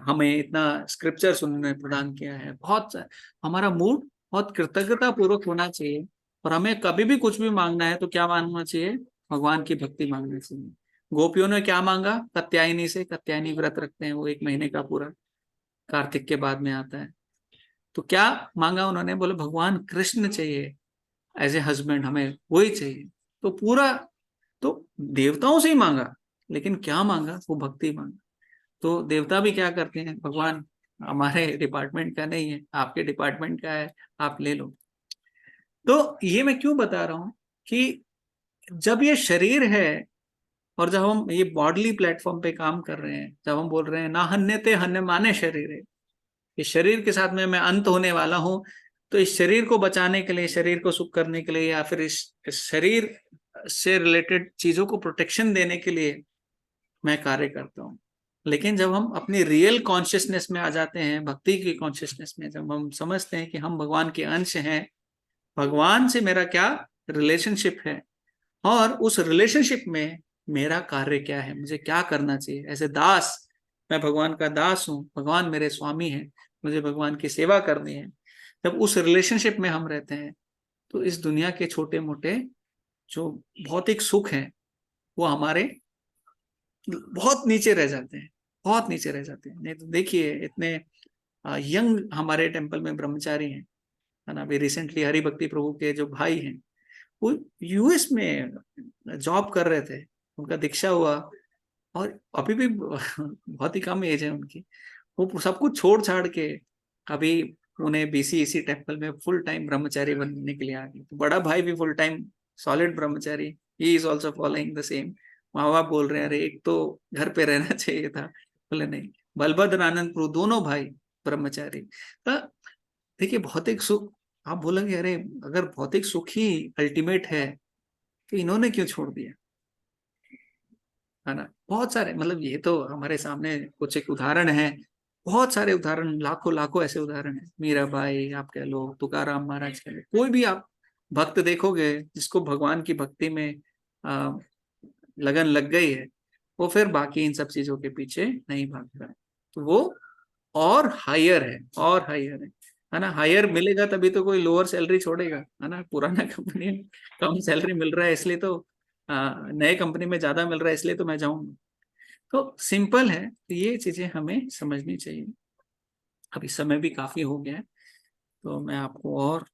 S1: हमें इतना स्क्रिप्चर्स उन्होंने प्रदान किया है, बहुत हमारा मूड बहुत कृतज्ञता पूर्वक होना चाहिए। और हमें कभी भी कुछ भी मांगना है तो क्या मांगना चाहिए, भगवान की भक्ति मांगनी चाहिए। गोपियों ने क्या मांगा कात्यायनी से, कात्यायनी व्रत रखते हैं वो 1 महीने का पूरा, कार्तिक के बाद में आता है। तो क्या मांगा उन्होंने, बोले भगवान कृष्ण चाहिए एज ए हस्बैंड, हमें वही चाहिए। तो पूरा तो देवताओं से ही मांगा, लेकिन क्या मांगा, वो भक्ति मांगा। तो देवता भी क्या करते हैं, भगवान हमारे डिपार्टमेंट का नहीं है, आपके डिपार्टमेंट का है, आप ले लो। तो ये मैं क्यों बता रहा हूं कि जब ये शरीर है, और जब हम ये बॉडली प्लेटफॉर्म पे काम कर रहे हैं, जब हम बोल रहे हैं ना हन्य ते हन्य माने शरीर है, इस शरीर के साथ में मैं अंत होने वाला हूं, तो इस शरीर को बचाने के लिए, शरीर को सुख करने के लिए, या फिर इस शरीर से रिलेटेड चीजों को प्रोटेक्शन देने के लिए मैं कार्य करता हूँ। लेकिन जब हम अपनी रियल कॉन्शियसनेस में आ जाते हैं, भक्ति की कॉन्शियसनेस में, जब हम समझते हैं कि हम भगवान के अंश हैं, भगवान से मेरा क्या रिलेशनशिप है, और उस रिलेशनशिप में मेरा कार्य क्या है, मुझे क्या करना चाहिए एज ए दास, मैं भगवान का दास हूँ, भगवान मेरे स्वामी हैं, मुझे भगवान की सेवा करनी है। जब उस रिलेशनशिप में हम रहते हैं तो इस दुनिया के छोटे मोटे जो भौतिक सुख हैं वो हमारे बहुत नीचे रह जाते हैं, बहुत नीचे रह जाते हैं। नहीं तो देखिए इतने यंग हमारे टेम्पल में ब्रह्मचारी हैं, है ना। अभी रिसेंटली हरि भक्ति प्रभु के जो भाई हैं वो यूएस में जॉब कर रहे थे, उनका दीक्षा हुआ, और अभी भी बहुत ही कम एज है उनकी, वो सब कुछ छोड़ छाड़ के अभी उन्हें बीसीईसी टेम्पल में फुल टाइम ब्रह्मचारी बनने के लिए आ गए। तो बड़ा भाई भी full time solid Brahmachari, he is also following the same. माँ बाप बोल रहे हैं अरे एक तो घर पे रहना चाहिए था, बोले नहीं। बलभद्र आनंद प्रभु दोनों भाई ब्रह्मचारी। तो देखिए भौतिक सुख, आप बोलेंगे अरे अगर भौतिक सुख ही अल्टीमेट है तो इन्होंने क्यों छोड़ दिया, है ना। बहुत सारे, मतलब ये तो हमारे सामने कुछ एक उदाहरण है, बहुत सारे उदाहरण, लाखों लाखों ऐसे उदाहरण हैं। मीराबाई आप कह लो, तुकाराम महाराज कह लो, कोई भी आप भक्त देखोगे जिसको भगवान की भक्ति में आ, लगन लग गई है, वो फिर बाकी इन सब चीजों के पीछे नहीं भागता है। तो वो और हायर है, और हायर है ना। हायर मिलेगा तभी तो कोई लोअर सैलरी छोड़ेगा, है ना। पुराना कंपनी में कम सैलरी मिल रहा है इसलिए तो नए कंपनी में ज्यादा मिल रहा है इसलिए तो मैं जाऊंगा। तो सिंपल है, तो ये चीजें हमें समझनी चाहिए। अभी समय भी काफी हो गया है, तो मैं आपको और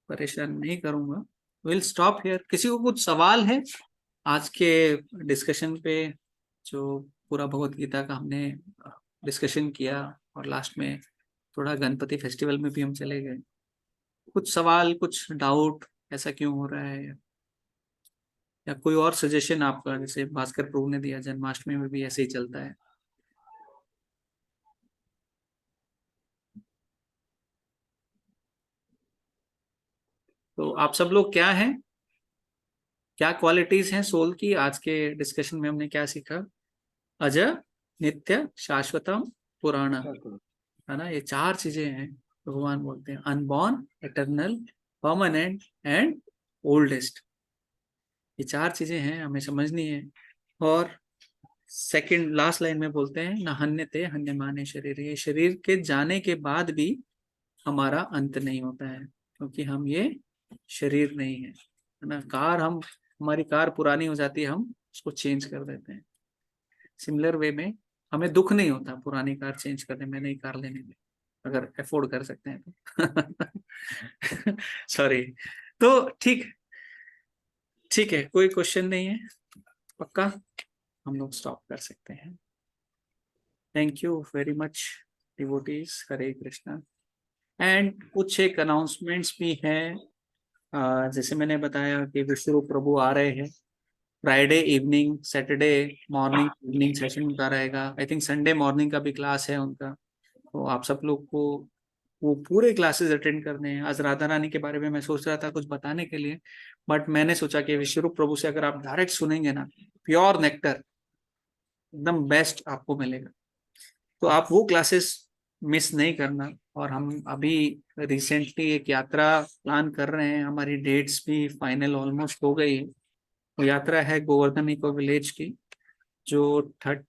S1: परेशान नहीं करूंगा। Will stop here. किसी को कुछ सवाल है आज के डिस्कशन पे, जो पूरा भगवत गीता का हमने डिस्कशन किया, और लास्ट में थोड़ा गणपति फेस्टिवल में भी हम चले गए। कुछ सवाल, कुछ डाउट, ऐसा क्यों हो रहा है, या कोई और सजेशन आपका, जैसे भास्कर प्रभु ने दिया जन्माष्टमी में भी ऐसे ही चलता है। तो आप सब लोग क्या हैं, क्या क्वालिटीज हैं सोल की। आज के डिस्कशन में हमने क्या सीखा, अज, नित्य, शाश्वतम, पुराण, है ना। ये चार चीजें हैं, भगवान बोलते हैं unborn, eternal, permanent and oldest. ये चार चीजें हैं, हमें समझनी है। और सेकंड लास्ट लाइन में बोलते हैं न हन्यते हन्यमाने शरीर, ये शरीर के जाने के बाद भी हमारा अंत नहीं होता है, क्योंकि हम ये शरीर नहीं है ना। कार, हम हमारी कार पुरानी हो जाती है, हम उसको चेंज कर देते हैं। सिमिलर वे में हमें दुख नहीं होता पुरानी कार चेंज करने में, नई कार लेने में, अगर अफोर्ड कर सकते हैं तो सॉरी। तो ठीक, ठीक है, कोई क्वेश्चन नहीं है, पक्का हम लोग स्टॉप कर सकते हैं। Thank you very much devotees, Hare Krishna. And कुछ एक अनाउंसमेंट्स भी हैं, जैसे मैंने बताया कि विश्वरूप प्रभु आ रहे हैं Friday evening, Saturday morning evening session उनका रहेगा। आई थिंक संडे मॉर्निंग का भी क्लास है उनका, तो आप सब लोग को वो पूरे क्लासेस अटेंड करने हैं। आज राधा रानी के बारे में मैं सोच रहा था कुछ बताने के लिए, बट मैंने सोचा कि विश्वरूप प्रभु से अगर आप डायरेक्ट सुनेंगे ना, प्योर नेक्टर एकदम बेस्ट आपको मिलेगा। तो आप वो क्लासेस मिस नहीं करना। और हम अभी रिसेंटली एक यात्रा प्लान कर रहे हैं, हमारी डेट्स भी फाइनल ऑलमोस्ट हो गई है। वो यात्रा है गोवर्धन इको विलेज की, जो 13,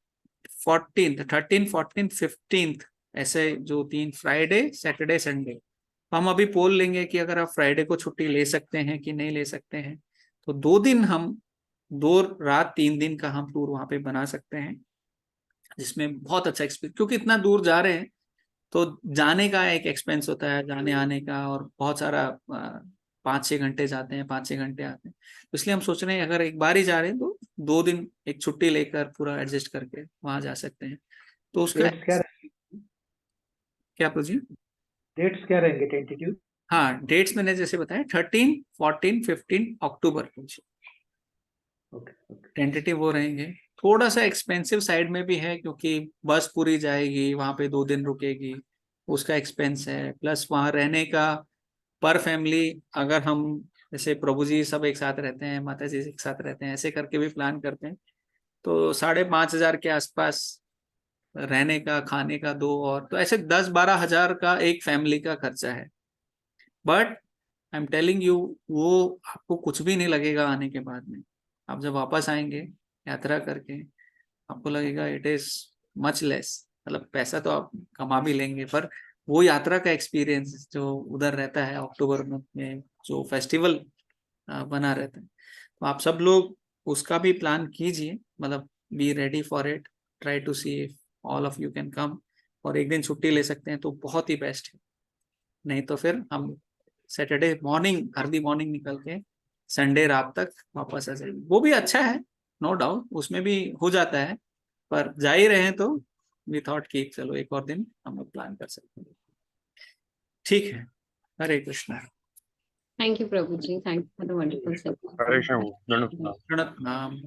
S1: 14, 15, ऐसे जो 3 फ्राइडे, सैटरडे, संडे। हम अभी पोल लेंगे कि अगर आप फ्राइडे को छुट्टी ले सकते हैं कि नहीं ले सकते हैं, तो 2 दिन हम, 2 रात 3 दिन का हम टूर वहां पे बना सकते हैं, जिसमें बहुत अच्छा एक्सपीरियंस, क्योंकि इतना दूर जा रहे हैं तो जाने का एक एक्सपेंस होता है, जाने आने का, और बहुत सारा 5-6 घंटे जाते हैं, 5-6 घंटे आते हैं। तो इसलिए हम सोच रहे हैं अगर एक बार ही जा रहे हैं तो 2 दिन एक छुट्टी लेकर पूरा एडजस्ट करके वहां जा सकते हैं। तो उसका
S4: डेट्स क्या
S1: क्या प्रोजी,
S4: डेट्स क्या रहेंगे टेंटेटिव?
S1: हाँ डेट्स मैंने जैसे बताया 13, 14, 15 अक्टूबर को
S4: ओके ओके।
S1: टेंटेटिव वो रहेंगे। थोड़ा सा एक्सपेंसिव साइड में भी है, क्योंकि बस पूरी जाएगी वहां पे, 2 दिन रुकेगी, उसका एक्सपेंस है, प्लस वहां रहने का पर फैमिली, अगर हम जैसे प्रभु जी सब एक साथ रहते हैं, माता जी एक साथ रहते हैं, ऐसे करके भी प्लान करते हैं, तो 5,500 के आसपास रहने का, खाने का 2, और तो ऐसे 10-12 हजार का एक फैमिली का खर्चा है। But I am telling you, वो आपको कुछ भी नहीं लगेगा आने के बाद में। आप जब वापस आएंगे यात्रा करके, आपको लगेगा इट इज मच लेस। मतलब पैसा तो आप कमा भी लेंगे, पर वो यात्रा का एक्सपीरियंस जो उधर रहता है अक्टूबर में, जो फेस्टिवल बना रहता है, तो आप सब लोग उसका भी प्लान कीजिए। मतलब be ready for it, try to see if all of you can come. और एक दिन छुट्टी ले सकते हैं तो बहुत ही बेस्ट है, नहीं तो फिर हम सैटरडे मॉर्निंग, अर्ली मॉर्निंग निकल के संडे रात तक वापस आ जाएंगे, वो भी अच्छा है। नो डाउट उसमें भी हो जाता है, पर जा ही रहे हैं तो वी थॉट कि चलो एक और दिन हम लोग प्लान कर सकते हैं। ठीक है, हरे Krishna.
S2: Thank you, Prabhuji. Thank you for the wonderful session.
S6: हरे कृष्ण, दंडवत प्रणाम।
S1: प्रणत नाम।